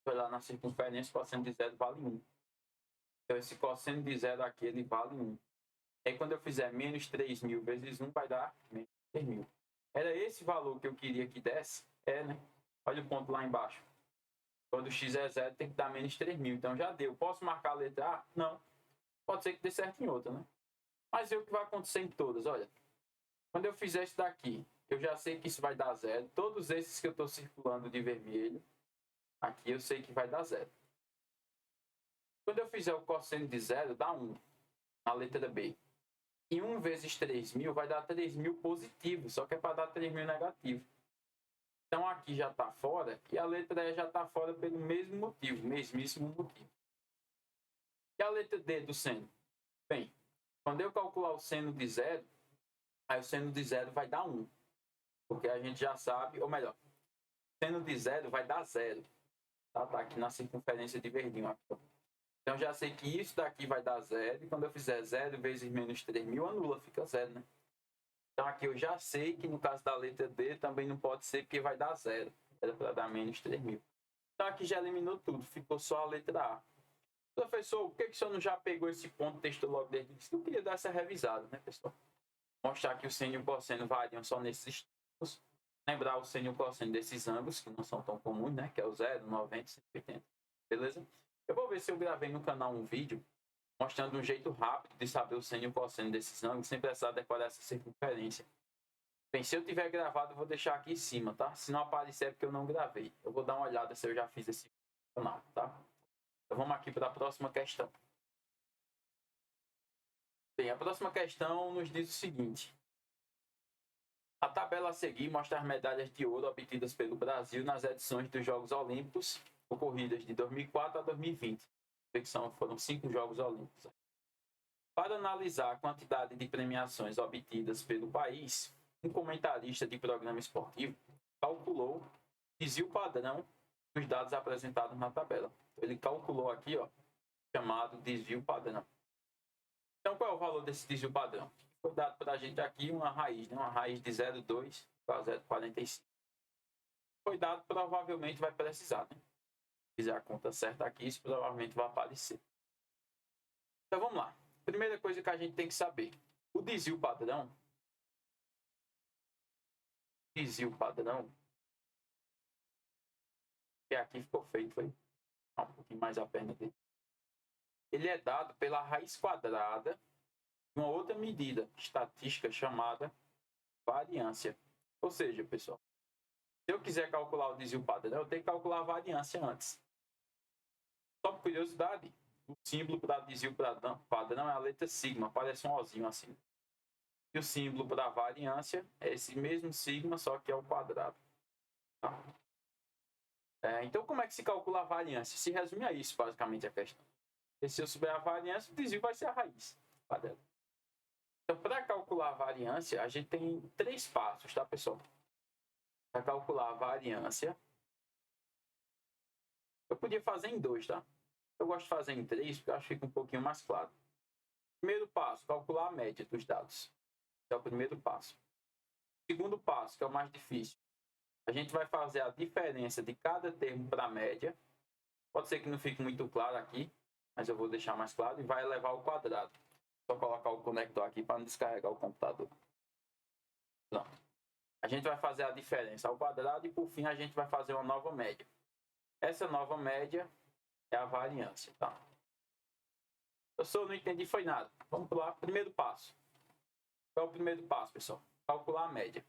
Vai lá na circunferência, o cosseno de zero vale 1. Então, esse cosseno de zero aqui, ele vale 1. Aí, quando eu fizer menos 3.000 vezes 1, vai dar menos 3.000. Era esse valor que eu queria que desse? É, né? Olha o ponto lá embaixo. Quando x é zero, tem que dar menos 3.000. Então, já deu. Posso marcar a letra A? Não. Pode ser que dê certo em outra, né? Mas é o que vai acontecer em todas. Olha, quando eu fizer isso daqui, eu já sei que isso vai dar zero. Todos esses que eu estou circulando de vermelho, aqui eu sei que vai dar zero. Quando eu fizer o cosseno de zero, dá 1, na letra B. E 1 vezes 3.000 vai dar 3.000 positivo, só que é para dar 3.000 negativo. Então aqui já está fora, e a letra E já está fora pelo mesmo motivo, mesmíssimo motivo. E a letra D do seno? Bem, quando eu calcular o seno de zero, aí o seno de zero vai dar 1. Porque a gente já sabe, ou melhor, o seno de zero vai dar zero. Tá aqui na circunferência de verdinho. Aqui. Então já sei que isso daqui vai dar zero. E quando eu fizer 0 vezes menos 3.000, anula, fica zero, né? Então aqui eu já sei que no caso da letra D também não pode ser porque vai dar zero. Era para dar menos 3.000. Então aqui já eliminou tudo, ficou só a letra A. Professor, por que o senhor não já pegou esse ponto texto logo desde o início? Eu queria dar essa revisada, né, pessoal? Mostrar que o seno e o cosseno variam só nesses extremos. Lembrar o seno e o cosseno desses ângulos, que não são tão comuns, né? Que é o 0, 90 e 180. Beleza? Eu vou ver se eu gravei no canal um vídeo mostrando um jeito rápido de saber o seno e o cosseno desses ângulos sem precisar decorar essa circunferência. Bem, se eu tiver gravado, eu vou deixar aqui em cima, tá? Se não aparecer é porque eu não gravei. Eu vou dar uma olhada se eu já fiz esse canal, tá? Então vamos aqui para a próxima questão. Bem, a próxima questão nos diz o seguinte. A tabela a seguir mostra as medalhas de ouro obtidas pelo Brasil nas edições dos Jogos Olímpicos ocorridas de 2004 a 2020. Foram 5 Jogos Olímpicos. Para analisar a quantidade de premiações obtidas pelo país, um comentarista de programa esportivo calculou o desvio padrão dos dados apresentados na tabela. Ele calculou aqui, ó, chamado desvio padrão. Então, qual é o valor desse desvio padrão? Foi dado para a gente aqui uma raiz, né? Uma raiz de 0,2 para 0,45. Foi dado, provavelmente vai precisar, né? Se fizer a conta certa aqui, isso provavelmente vai aparecer. Então, vamos lá. Primeira coisa que a gente tem que saber. O desvio padrão, que aqui ficou feito, foi um pouquinho mais a perna dele. Ele é dado pela raiz quadrada de uma outra medida estatística chamada variância. Ou seja, pessoal, se eu quiser calcular o desvio padrão, eu tenho que calcular a variância antes. Só por curiosidade, o símbolo para desvio padrão é a letra sigma, parece um ozinho assim. E o símbolo para variância é esse mesmo sigma, só que é ao quadrado. Tá? Então, como é que se calcula a variância? Se resume a isso, basicamente, a questão. E se eu souber a variância, o desvio vai ser a raiz. Quadrado. Então, para calcular a variância, a gente tem 3 passos, tá, pessoal? Para calcular a variância, eu podia fazer em 2, tá? Eu gosto de fazer em 3, porque eu acho que fica um pouquinho mais claro. Primeiro passo, calcular a média dos dados. Esse é o primeiro passo. Segundo passo, que é o mais difícil. A gente vai fazer a diferença de cada termo para a média. Pode ser que não fique muito claro aqui, mas eu vou deixar mais claro. E vai elevar ao quadrado. Só colocar o conector aqui para não descarregar o computador. Pronto. A gente vai fazer a diferença ao quadrado e, por fim, a gente vai fazer uma nova média. Essa nova média é a variância, tá? Eu só não entendi foi nada. Vamos lá, primeiro passo. Qual é o primeiro passo, pessoal? Calcular a média.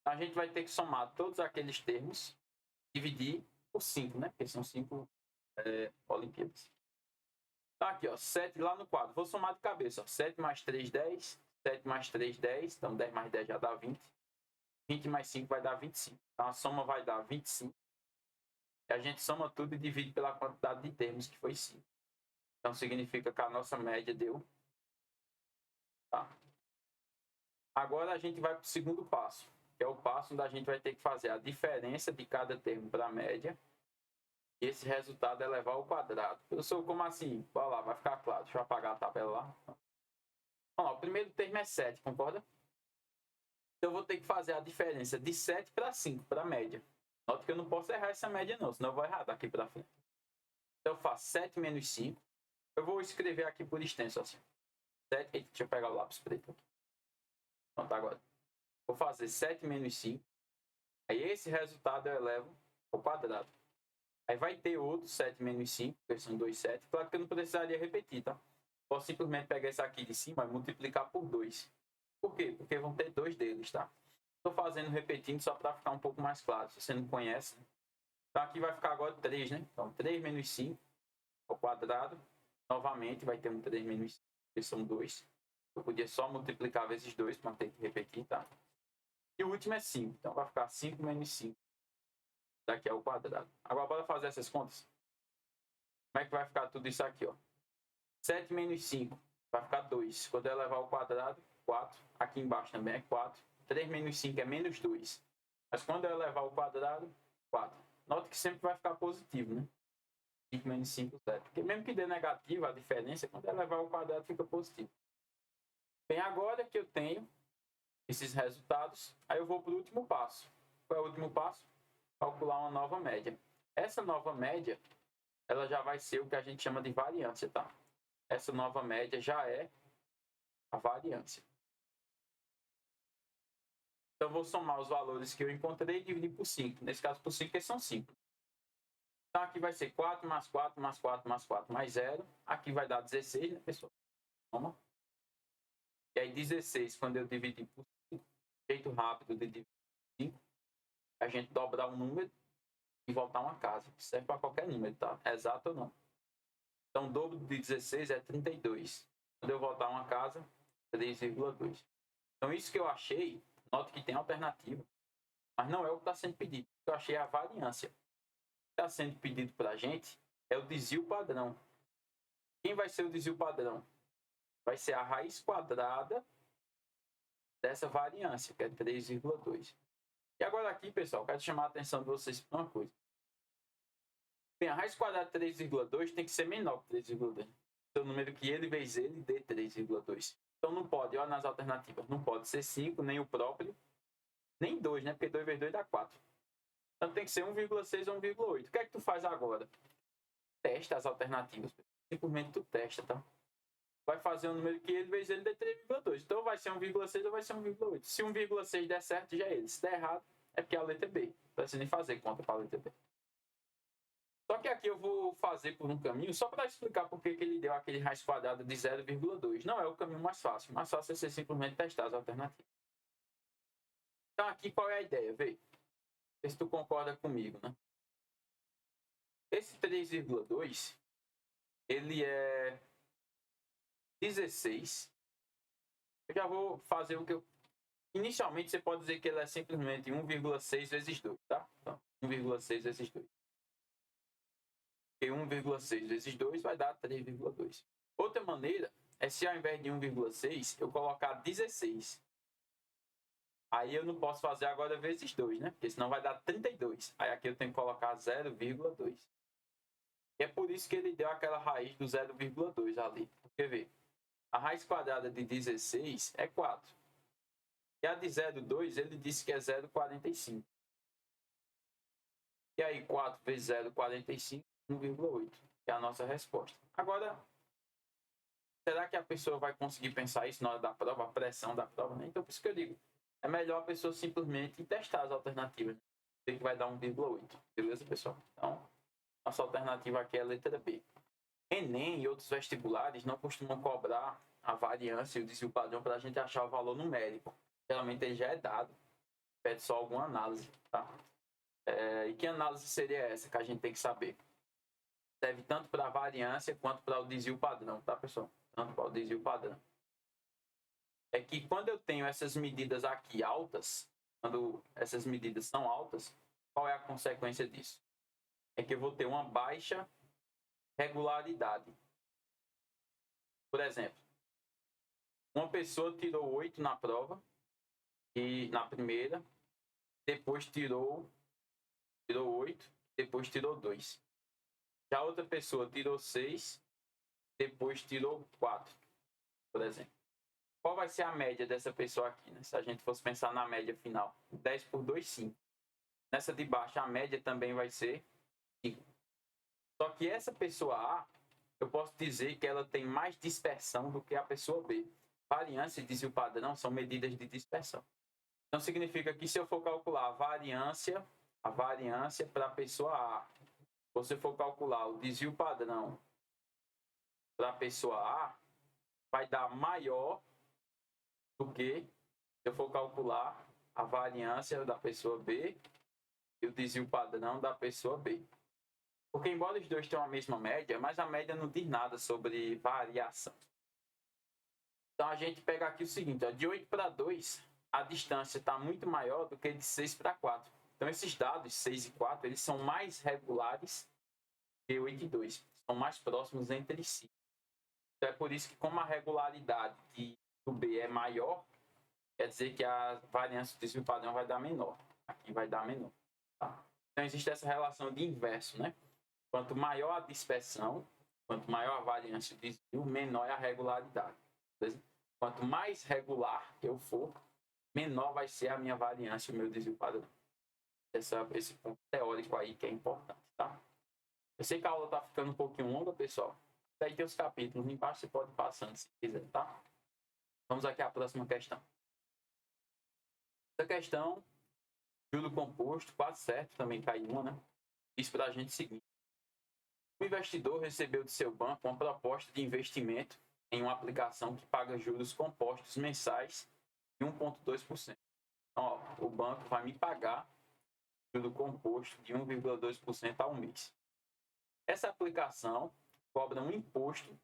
A gente vai ter que somar todos aqueles termos, dividir por 5, né? Porque são 5 Olimpíadas. Então, aqui, ó, 7 lá no quadro. Vou somar de cabeça, ó. 7 mais 3, 10. 7 mais 3, 10. Então, 10 mais 10 já dá 20. 20 mais 5 vai dar 25. Então, a soma vai dar 25. E a gente soma tudo e divide pela quantidade de termos, que foi 5. Então, significa que a nossa média deu. Tá. Agora, a gente vai para o segundo passo, que é o passo onde a gente vai ter que fazer a diferença de cada termo para a média. E esse resultado é levar ao quadrado. Professor, como assim? Vai lá, vai ficar claro. Deixa eu apagar a tabela lá. Vamos lá, o primeiro termo é 7, concorda? Então eu vou ter que fazer a diferença de 7 para 5, para a média. Nota que eu não posso errar essa média não, senão eu vou errar daqui para frente. Então eu faço 7 menos 5. Eu vou escrever aqui por extenso assim. 7, deixa eu pegar o lápis preto aqui. Pronto, agora. Vou fazer 7 menos 5. Aí esse resultado eu elevo ao quadrado. Aí vai ter outro 7 menos 5, porque são 2 7. Claro que eu não precisaria repetir, tá? Posso simplesmente pegar esse aqui de cima e multiplicar por 2. Por quê? Porque vão ter 2 deles, tá? Estou fazendo repetindo só para ficar um pouco mais claro. Se você não conhece, né? Então aqui vai ficar agora 3, né? Então 3 menos 5 ao quadrado. Novamente vai ter um 3 menos 5, que são 2. Eu podia só multiplicar vezes 2 para ter que repetir, tá? E o último é 5. Então vai ficar 5 menos 5. Daqui ao quadrado. Agora bora fazer essas contas. Como é que vai ficar tudo isso aqui, ó? 7 menos 5 vai ficar 2. Quando eu levar ao quadrado, 4. Aqui embaixo também é 4. 3 menos 5 é menos 2. Mas quando eu levar ao quadrado, 4. Nota que sempre vai ficar positivo, né? 5 menos 5, 7. Porque mesmo que dê negativo, a diferença, quando eu levar ao quadrado, fica positivo. Bem, agora que eu tenho esses resultados, aí eu vou para o último passo. Qual é o último passo? Calcular uma nova média. Essa nova média, ela já vai ser o que a gente chama de variância, tá? Essa nova média já é a variância. Então, eu vou somar os valores que eu encontrei e dividir por 5. Nesse caso, por 5, porque são 5. Então, aqui vai ser 4 mais 4 mais 4 mais 4 mais 0. Aqui vai dar 16, né, pessoal? Toma. E aí, 16, quando eu dividir por 5, jeito rápido de dividir por 5, a gente dobrar um número e voltar uma casa. Serve para qualquer número, tá? Exato ou não? Então, o dobro de 16 é 32. Quando eu voltar uma casa, 3,2. Então, isso que eu achei, note que tem alternativa, mas não é o que está sendo pedido. O que eu achei é a variância. O que está sendo pedido para a gente é o desvio padrão. Quem vai ser o desvio padrão? Vai ser a raiz quadrada dessa variância, que é 3,2. E agora aqui, pessoal, quero chamar a atenção de vocês para uma coisa. Bem, a raiz quadrada de 3,2 tem que ser menor que 3,2. Então, o número que ele vezes ele dê 3,2. Então, não pode, olha nas alternativas, não pode ser 5, nem o próprio, nem 2, né? Porque 2 vezes 2 dá 4. Então, tem que ser 1,6 ou 1,8. O que é que tu faz agora? Testa as alternativas. Simplesmente tu testa, tá? Vai fazer um número que ele vezes ele dê 3,2. Então, vai ser 1,6 ou vai ser 1,8. Se 1,6 der certo, já é ele. Se der errado, é porque é a letra B. Não precisa nem fazer conta para a letra B. Só que aqui eu vou fazer por um caminho, só para explicar por que ele deu aquele raiz quadrada de 0,2. Não é o caminho mais fácil. Mais fácil é você simplesmente testar as alternativas. Então aqui qual é a ideia? Vê. Vê se tu concorda comigo, né? Esse 3,2, ele é 16. Eu já vou fazer o que eu... Inicialmente você pode dizer que ele é simplesmente 1,6 vezes 2, tá? Então, 1,6 vezes 2. Porque 1,6 vezes 2 vai dar 3,2. Outra maneira é se ao invés de 1,6 eu colocar 16. Aí eu não posso fazer agora vezes 2, né? Porque senão vai dar 32. Aí aqui eu tenho que colocar 0,2. E é por isso que ele deu aquela raiz do 0,2 ali. Porque vê, a raiz quadrada de 16 é 4. E a de 0,2 ele disse que é 0,45. E aí 4 vezes 0,45, 1,8. Que é a nossa resposta. Agora, será que a pessoa vai conseguir pensar isso na hora da prova, a pressão da prova, né? Então, por isso que eu digo, é melhor a pessoa simplesmente testar as alternativas. Ver que vai dar 1,8. Beleza, pessoal? Então, nossa alternativa aqui é a letra B. Enem e outros vestibulares não costumam cobrar a variância e o desvio padrão para a gente achar o valor numérico. Geralmente ele já é dado. Pede só alguma análise, tá? E que análise seria essa que a gente tem que saber? Serve tanto para a variância quanto para o desvio padrão, tá, pessoal? Tanto para o desvio padrão. É que quando eu tenho essas medidas aqui altas, quando essas medidas são altas, qual é a consequência disso? É que eu vou ter uma baixa regularidade. Por exemplo, uma pessoa tirou 8 na prova, e na primeira, depois tirou 8, depois tirou 2. Já outra pessoa tirou 6, depois tirou 4, por exemplo. Qual vai ser a média dessa pessoa aqui, né? Se a gente fosse pensar na média final. 10 por 2, 5. Nessa de baixo, a média também vai ser 5. Só que essa pessoa A, eu posso dizer que ela tem mais dispersão do que a pessoa B. Variância e desvio padrão são medidas de dispersão. Então, significa que se eu for calcular a variância para a pessoa A, se você for calcular o desvio padrão para a pessoa A, vai dar maior do que se eu for calcular a variância da pessoa B e o desvio padrão da pessoa B. Porque, embora os dois tenham a mesma média, mas a média não diz nada sobre variação. Então, a gente pega aqui o seguinte, ó, de 8 para 2, a distância está muito maior do que de 6 para 4. Então, esses dados, 6 e 4, eles são mais regulares que 8 e 2. São mais próximos entre si. Então, é por isso que, como a regularidade do B é maior, quer dizer que a variância do desvio padrão vai dar menor. Aqui vai dar menor. Tá? Então, existe essa relação de inverso, né? Quanto maior a dispersão, quanto maior a variância do desvio, menor é a regularidade. Beleza? Quanto mais regular eu for, menor vai ser a minha variância, o meu desvio padrão. Esse ponto teórico aí que é importante, tá? Eu sei que a aula tá ficando um pouquinho longa, pessoal. Daí tem os capítulos embaixo, você pode ir passando se quiser, tá? Vamos aqui à próxima questão. Essa questão, juro composto, quase certo, também cai uma, né? Diz para a gente o seguinte. O investidor recebeu de seu banco uma proposta de investimento em uma aplicação que paga juros compostos mensais de 1,2%. Então, ó, o banco vai me pagar juro composto de 1,2% ao mês. Essa aplicação cobra um imposto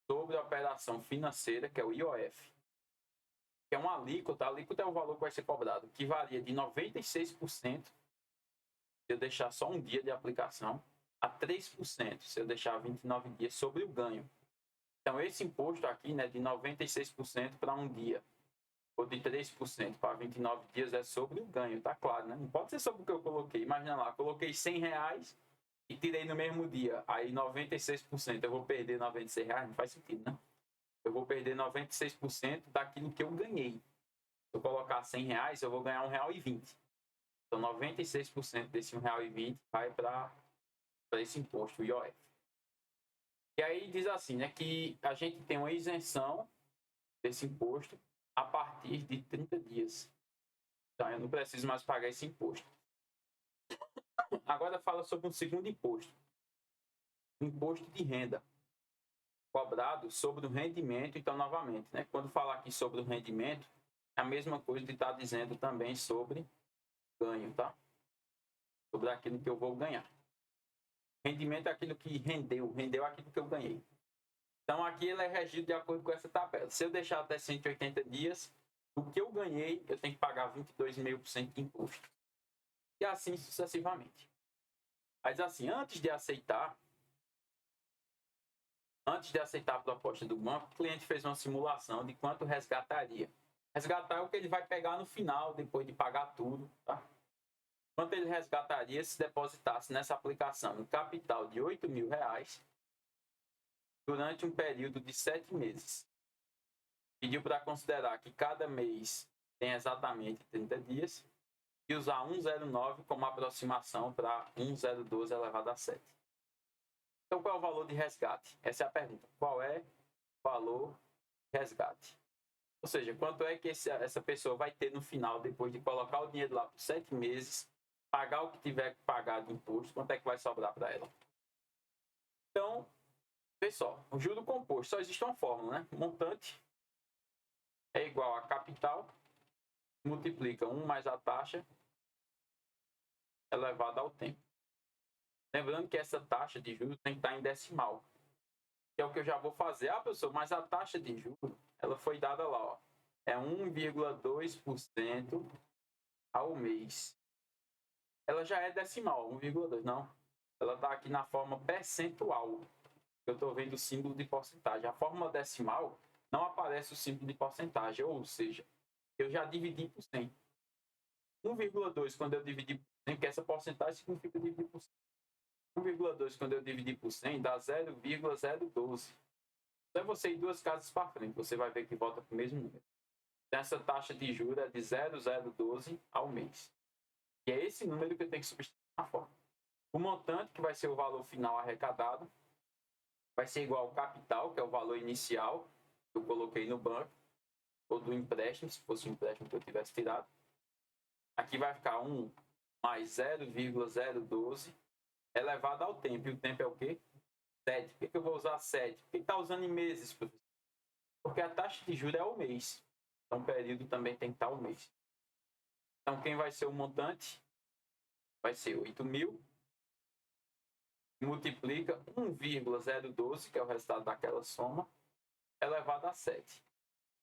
sobre a operação financeira, que é o IOF, que é uma alíquota. A alíquota é o valor que vai ser cobrado, que varia de 96% se eu deixar só um dia de aplicação, a 3% se eu deixar 29 dias sobre o ganho. Então, esse imposto aqui, né, de 96% para um dia, ou de 3% para 29 dias, é sobre o ganho, tá claro, né? Não pode ser sobre o que eu coloquei. Imagina lá, coloquei R$100 e tirei no mesmo dia. Aí 96%, eu vou perder R$96, não faz sentido, né? Eu vou perder 96% daquilo que eu ganhei. Se eu colocar R$100, eu vou ganhar R$1,20. Então, 96% desse R$1,20 vai para esse imposto, o IOF. E aí diz assim, né, que a gente tem uma isenção desse imposto a partir de 30 dias. Então, eu não preciso mais pagar esse imposto. Agora fala sobre um segundo imposto. O imposto de renda, cobrado sobre o rendimento. Então, novamente, né, quando falar aqui sobre o rendimento, é a mesma coisa de estar dizendo também sobre ganho, tá? Sobre aquilo que eu vou ganhar. Rendimento é aquilo que rendeu aquilo que eu ganhei. Então, aqui ele é regido de acordo com essa tabela. Se eu deixar até 180 dias, o que eu ganhei, eu tenho que pagar 22,5% de imposto. E assim sucessivamente. Mas assim, antes de aceitar a proposta do banco, o cliente fez uma simulação de quanto resgataria. Resgatar é o que ele vai pegar no final, depois de pagar tudo, tá? Quanto ele resgataria se depositasse nessa aplicação um capital de R$8.000 durante um período de 7 meses. Pediu para considerar que cada mês tem exatamente 30 dias e usar 1,09 como aproximação para 1,012 elevado a 7. Então, qual é o valor de resgate? Essa é a pergunta. Qual é o valor de resgate? Ou seja, quanto é que essa pessoa vai ter no final, depois de colocar o dinheiro lá por 7 meses, pagar o que tiver que pagar de imposto, quanto é que vai sobrar para ela? Então, pessoal, o juro composto, só existe uma fórmula, né? Montante é igual a capital, multiplica 1 mais a taxa elevado ao tempo. Lembrando que essa taxa de juros tem que estar em decimal, que é o que eu já vou fazer. Ah, professor, mas a taxa de juros, ela foi dada lá, ó, é 1,2% ao mês. Ela já é decimal, 1,2, não. Ela está aqui na forma percentual. Eu estou vendo o símbolo de porcentagem. A forma decimal não aparece o símbolo de porcentagem, ou seja, eu já dividi por 100. 1,2 quando eu dividir por 100, que essa porcentagem significa dividir por 100. 1,2 quando eu dividir por 100 dá 0,012. Então, você ir duas casas para frente, você vai ver que volta para o mesmo número. Então, essa taxa de juros é de 0,012 ao mês. E é esse número que eu tenho que substituir na forma. O montante, que vai ser o valor final arrecadado, vai ser igual ao capital, que é o valor inicial que eu coloquei no banco, ou do empréstimo, se fosse um empréstimo que eu tivesse tirado. Aqui vai ficar 1 mais 0,012 elevado ao tempo. E o tempo é o quê? 7. Por que eu vou usar 7? Por que está usando em meses, professor? Porque a taxa de juros é ao mês. Então, o período também tem que estar ao mês. Então, quem vai ser o montante? Vai ser 8.000. Multiplica 1,012, que é o resultado daquela soma, elevado a 7.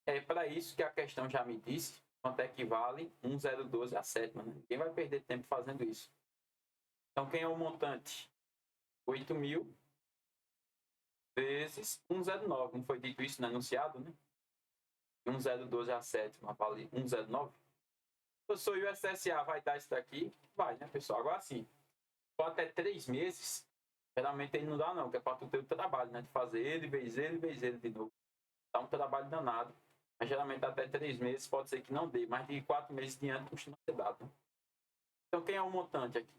É para isso que a questão já me disse quanto equivale 1,012 a 7. Ninguém vai perder tempo fazendo isso. Então, quem é o montante? 8.000 vezes 1,09. Não foi dito isso no enunciado, né? 1,012 a 7, vale 1,09. Professor, e o SSA vai dar isso daqui? Vai, né, pessoal? Agora sim, for até 3 meses, geralmente ele não dá não, que é para tu ter o trabalho, né? De fazer ele, vezes ele de novo. Dá um trabalho danado. Mas geralmente até 3 meses pode ser que não dê, mas de 4 meses diante costuma ser dado. Né? Então, quem é o montante aqui?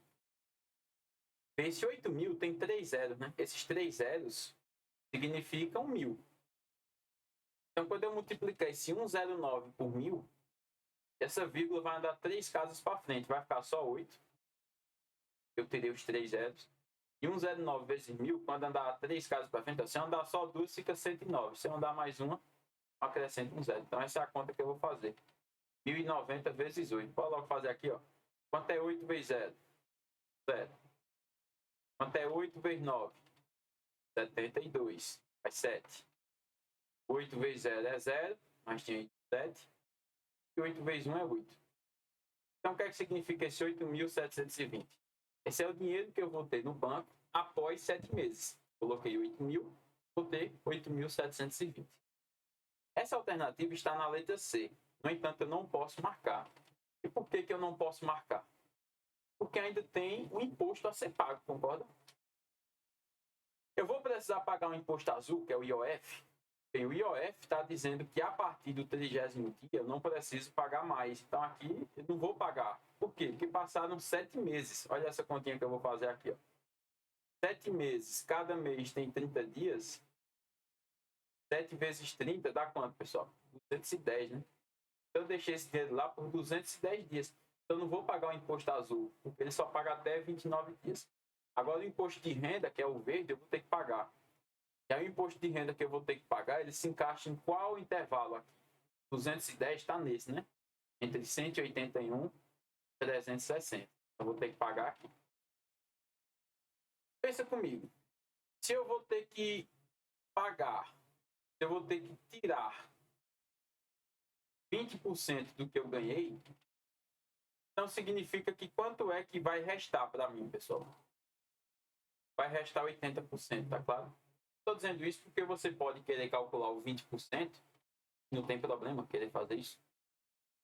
Esse 8.000 tem 3 zeros, né? Esses 3 zeros significam 1.000. Então, quando eu multiplicar esse 109 por 1.000, essa vírgula vai andar 3 casas para frente, vai ficar só 8. Eu terei os 3 zeros. E 109 vezes 1.000, quando andar 3 casas para frente, se eu andar só 2, fica 109. Se eu andar mais uma, acrescento um zero. Então, essa é a conta que eu vou fazer. 1.090 vezes 8. Pode logo fazer aqui, ó. Quanto é 8 vezes 0? 0. Quanto é 8 vezes 9? 72. Vai 7. 8 vezes 0 é 0, mas tinha 7. E 8 vezes 1 é 8. Então, o que é que significa esse 8.720? Esse é o dinheiro que eu vou ter no banco após 7 meses. Coloquei 8.000, vou ter 8.720. Essa alternativa está na letra C. No entanto, eu não posso marcar. E por que eu não posso marcar? Porque ainda tem um imposto a ser pago, concorda? Eu vou precisar pagar um imposto azul, que é o IOF. E o IOF está dizendo que a partir do 30º dia eu não preciso pagar mais. Então aqui eu não vou pagar. Por quê? Porque passaram 7 meses. Olha essa continha que eu vou fazer aqui. Ó. 7 meses. Cada mês tem 30 dias. 7 vezes 30 dá quanto, pessoal? 210, né? Então eu deixei esse dinheiro lá por 210 dias. Então eu não vou pagar o imposto azul, porque ele só paga até 29 dias. Agora o imposto de renda, que é o verde, eu vou ter que pagar. E aí o imposto de renda que eu vou ter que pagar, ele se encaixa em qual intervalo aqui? 210 está nesse, né? Entre 181 e 360. Eu vou ter que pagar aqui. Pensa comigo. Se eu vou ter que pagar, eu vou ter que tirar 20% do que eu ganhei, então significa que quanto é que vai restar para mim, pessoal? Vai restar 80%, tá claro? Estou dizendo isso porque você pode querer calcular o 20%, não tem problema querer fazer isso.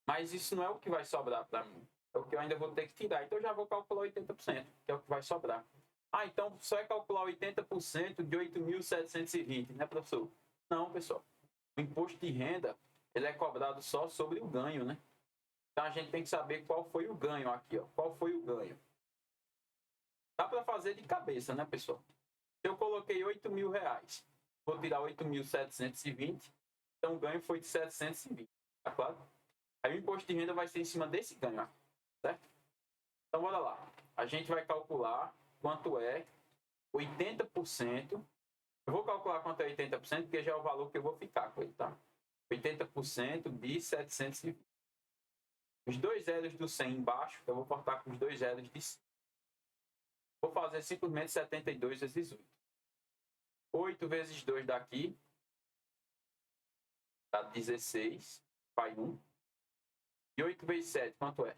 Mas isso não é o que vai sobrar para mim. É o que eu ainda vou ter que tirar. Então eu já vou calcular 80%, que é o que vai sobrar. Ah, então só é calcular 80% de 8.720, né, professor? Não, pessoal. O imposto de renda, ele é cobrado só sobre o ganho, né? Então a gente tem que saber qual foi o ganho aqui, ó. Qual foi o ganho? Dá para fazer de cabeça, né, pessoal? Se eu coloquei 8.000 reais, vou tirar 8.720, então o ganho foi de 720, tá claro? Aí o imposto de renda vai ser em cima desse ganho, certo? Então, bora lá. A gente vai calcular quanto é 80%. Eu vou calcular quanto é 80%, porque já é o valor que eu vou ficar com ele, tá? 80% de 720. Os dois zeros do 100 embaixo, eu vou cortar com os dois zeros de 100. Vou fazer simplesmente 72 vezes 8. 8 vezes 2 daqui dá 16, vai 1. E 8 vezes 7, quanto é?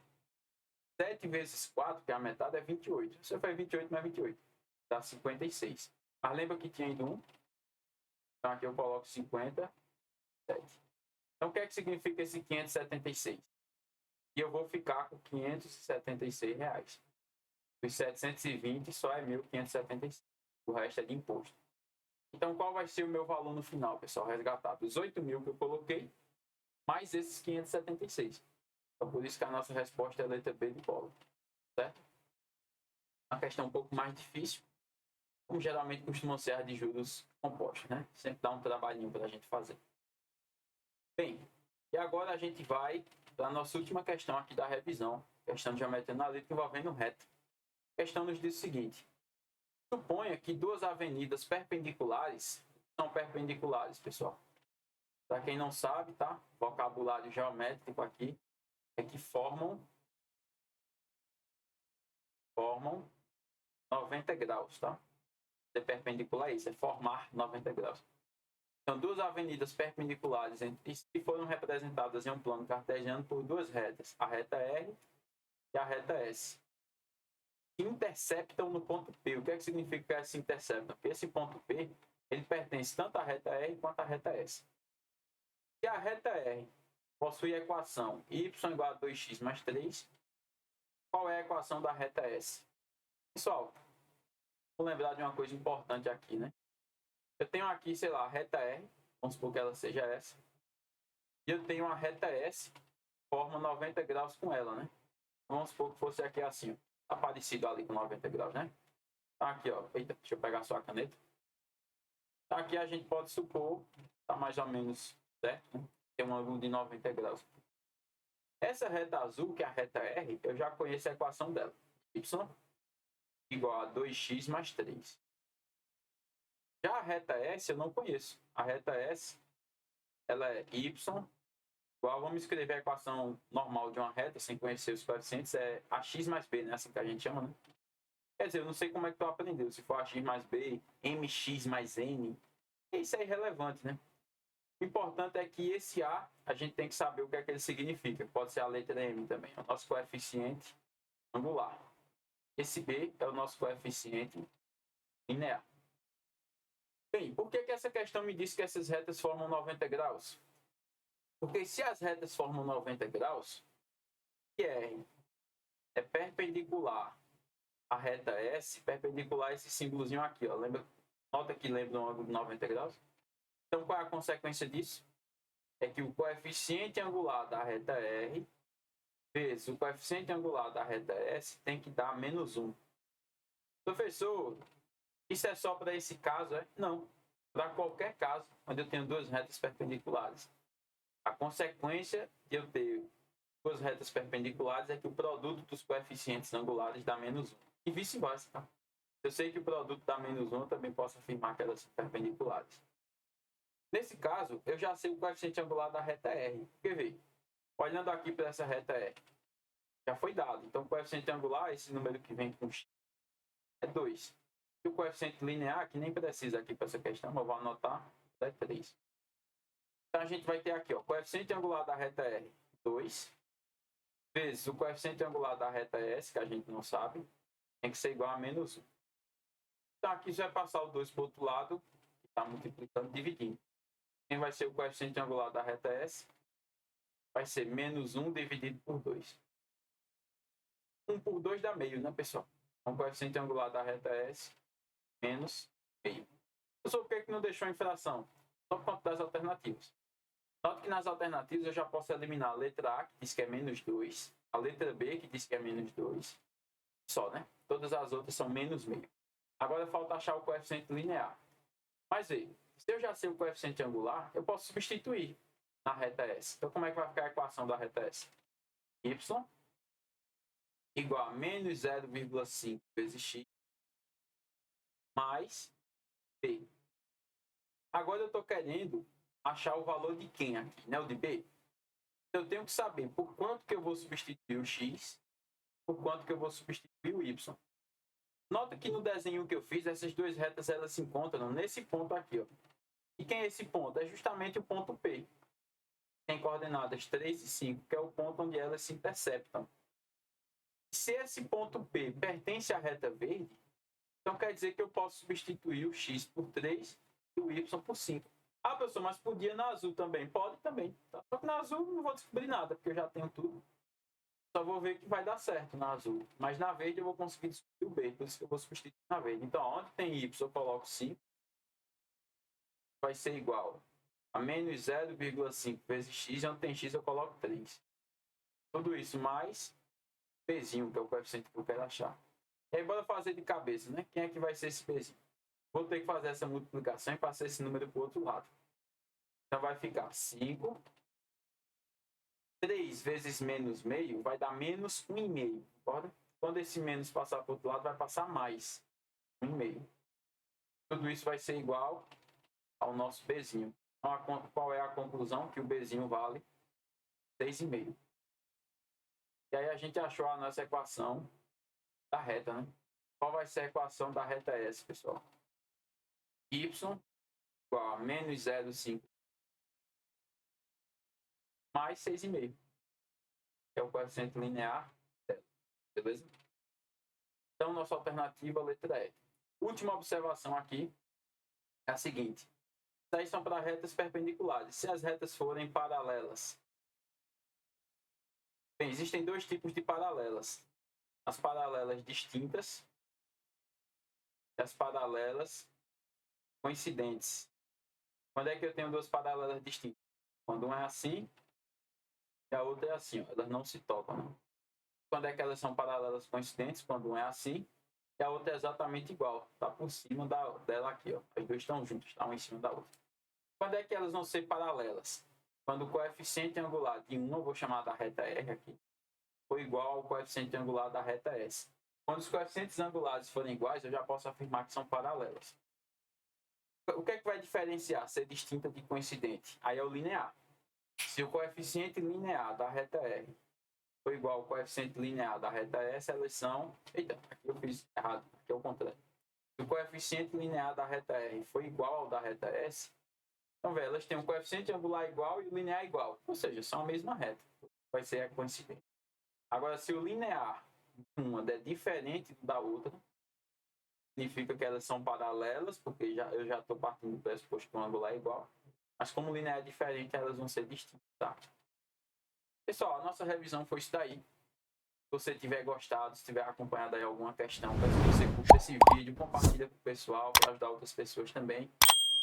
7 vezes 4, que é a metade, é 28. Você faz 28 mais 28, dá 56. Mas lembra que tinha ido 1? Então aqui eu coloco 57. Então o que é que significa esse 576? e eu vou ficar com R$576. Os 720 só é 1.576. O resto é de imposto. Então, qual vai ser o meu valor no final, pessoal, resgatado? Os 8.000 que eu coloquei, mais esses 576. Então, por isso que a nossa resposta é a letra B de bola. Certo? Uma questão um pouco mais difícil, como geralmente costumam ser as de juros compostos, né? Sempre dá um trabalhinho para a gente fazer. Bem, e agora a gente vai para a nossa última questão aqui da revisão, questão de geometria analítica envolvendo reta. A questão nos diz o seguinte: suponha que duas avenidas perpendiculares são perpendiculares, pessoal. Para quem não sabe, tá? Vocabulário geométrico aqui é que formam 90 graus, tá? Ser perpendicular é isso, é formar 90 graus. Então, duas avenidas perpendiculares entre si foram representadas em um plano cartesiano por duas retas, a reta R e a reta S. Que interceptam no ponto P. O que é que significa que elas se interceptam? Porque esse ponto P, ele pertence tanto à reta R quanto à reta S. Se a reta R possui a equação y igual a 2x mais 3, qual é a equação da reta S? Pessoal, vou lembrar de uma coisa importante aqui, né? Eu tenho aqui, sei lá, a reta R, vamos supor que ela seja essa, e eu tenho a reta S, forma 90 graus com ela, né? Vamos supor que fosse aqui assim, tá parecido ali com 90 graus, né? Tá aqui, ó, eita, deixa eu pegar só a caneta. Tá aqui a gente pode supor, tá mais ou menos certo, né? Tem um ângulo de 90 graus. Essa reta azul, que é a reta R, eu já conheço a equação dela. Y igual a 2x mais 3. Já a reta S eu não conheço. A reta S, ela é y igual, vamos escrever a equação normal de uma reta, sem conhecer os coeficientes, é ax mais b, né? Assim que a gente chama, né? Quer dizer, eu não sei como é que tu aprendeu, se for ax mais b, mx mais n, isso é irrelevante, né? O importante é que esse A, a gente tem que saber o que é que ele significa. Pode ser a letra M também, é o nosso coeficiente angular. Esse B é o nosso coeficiente linear. Bem, por que essa questão me diz que essas retas formam 90 graus? Porque se as retas formam 90 graus, R é perpendicular à reta S, perpendicular a esse símbolozinho aqui, ó. Nota que lembra um ângulo de 90 graus. Então, qual é a consequência disso? É que o coeficiente angular da reta R vezes o coeficiente angular da reta S tem que dar menos 1. Professor, isso é só para esse caso? Não. Para qualquer caso, onde eu tenho duas retas perpendiculares. A consequência de eu ter duas retas perpendiculares é que o produto dos coeficientes angulares dá menos 1. E vice-versa. Tá? Eu sei que o produto dá menos 1, eu também posso afirmar que elas são perpendiculares. Nesse caso, eu já sei o coeficiente angular da reta R. Quer ver? Olhando aqui para essa reta R, já foi dado. Então, o coeficiente angular, esse número que vem com x, é 2. E o coeficiente linear, que nem precisa aqui para essa questão, mas eu vou anotar, é 3. Então, a gente vai ter aqui, ó, coeficiente angular da reta R, 2, vezes o coeficiente angular da reta S, que a gente não sabe, tem que ser igual a menos 1. Então, aqui já vai passar o 2 para o outro lado, que está multiplicando, dividindo. Quem vai ser o coeficiente angular da reta S? Vai ser menos 1 dividido por 2. 1 por 2 dá meio, né, pessoal? Então, o coeficiente angular da reta S, menos meio. Pessoal, por que não deixou em fração? Só por conta das alternativas. Note que nas alternativas eu já posso eliminar a letra A, que diz que é menos 2, a letra B, que diz que é menos 2, só, né? Todas as outras são menos meio. Agora falta achar o coeficiente linear. Mas veja, se eu já sei o coeficiente angular, eu posso substituir na reta S. Então, como é que vai ficar a equação da reta S? Y igual a menos 0,5 vezes x mais b. Agora eu estou querendo achar o valor de quem aqui, né? O de b. Eu tenho que saber por quanto que eu vou substituir o x, por quanto que eu vou substituir o y. Nota que no desenho que eu fiz, essas duas retas elas se encontram nesse ponto aqui, ó. E quem é esse ponto? É justamente o ponto P. Tem coordenadas 3 e 5, que é o ponto onde elas se interceptam. Se esse ponto P pertence à reta verde, então quer dizer que eu posso substituir o x por 3 e o y por 5. Ah, professor, mas podia na azul também? Pode também. Tá? Só que na azul não vou descobrir nada, porque eu já tenho tudo. só vou ver que vai dar certo na azul. Mas na verde eu vou conseguir descobrir o B, por isso que eu vou substituir na verde. Então, onde tem Y eu coloco 5. Vai ser igual a menos 0,5 vezes x, e onde tem x eu coloco 3. Tudo isso mais Bzinho, que é o coeficiente que eu quero achar. E aí, bora fazer de cabeça, né? Quem é que vai ser esse Bzinho? Vou ter que fazer essa multiplicação e passar esse número para o outro lado. Então, vai ficar 5. 3 vezes menos meio vai dar menos 1,5. Concorda? Quando esse menos passar para o outro lado, vai passar mais 1,5. Tudo isso vai ser igual ao nosso Bzinho. Então, qual é a conclusão? Que o Bzinho vale 6,5. E aí a gente achou a nossa equação da reta, né? Qual vai ser a equação da reta S, pessoal? Y igual a menos 0,5 mais 6,5. Que é o coeficiente linear dela. Beleza? Então, nossa alternativa, letra E. Última observação aqui é a seguinte. Isso aí são para retas perpendiculares. Se as retas forem paralelas. Bem, existem dois tipos de paralelas. As paralelas distintas e as paralelas coincidentes. Quando é que eu tenho duas paralelas distintas? Quando uma é assim e a outra é assim. Ó. Elas não se tocam. Não. Quando é que elas são paralelas coincidentes? Quando uma é assim e a outra é exatamente igual. Está por cima dela aqui. Ó. As duas estão juntas, tá uma em cima da outra. Quando é que elas vão ser paralelas? Quando o coeficiente angular de uma, eu vou chamar da reta R aqui, for igual ao coeficiente angular da reta S. Quando os coeficientes angulares forem iguais, eu já posso afirmar que são paralelas. O que é que vai diferenciar ser distinta de coincidente? Aí é o linear. Se o coeficiente linear da reta R for igual ao coeficiente linear da reta S, elas são... Eita, aqui eu fiz errado, aqui é o contrário. Se o coeficiente linear da reta R for igual ao da reta S, então, elas têm um coeficiente angular igual e o linear igual. Ou seja, são a mesma reta. Vai ser a coincidente. Agora, se o linear de uma é diferente da outra, significa que elas são paralelas, porque eu já estou partindo do pressuposto que o angular é igual. Mas como o linear é diferente, elas vão ser distintas. Tá? Pessoal, a nossa revisão foi isso daí. Se você tiver gostado, se tiver acompanhado aí alguma questão, peço que você curta esse vídeo, compartilha com o pessoal, para ajudar outras pessoas também.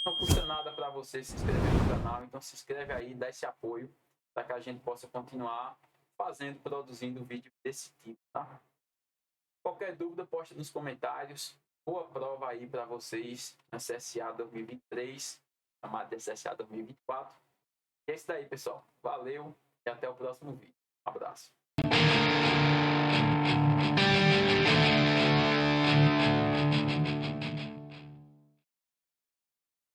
Não custa nada para você se inscrever no canal, então se inscreve aí, dá esse apoio para que a gente possa continuar produzindo vídeo desse tipo, tá? Qualquer dúvida, posta nos comentários. Boa prova aí para vocês na CSA 2023, chamada de CSA 2024. E é isso daí, pessoal. Valeu e até o próximo vídeo. Um abraço.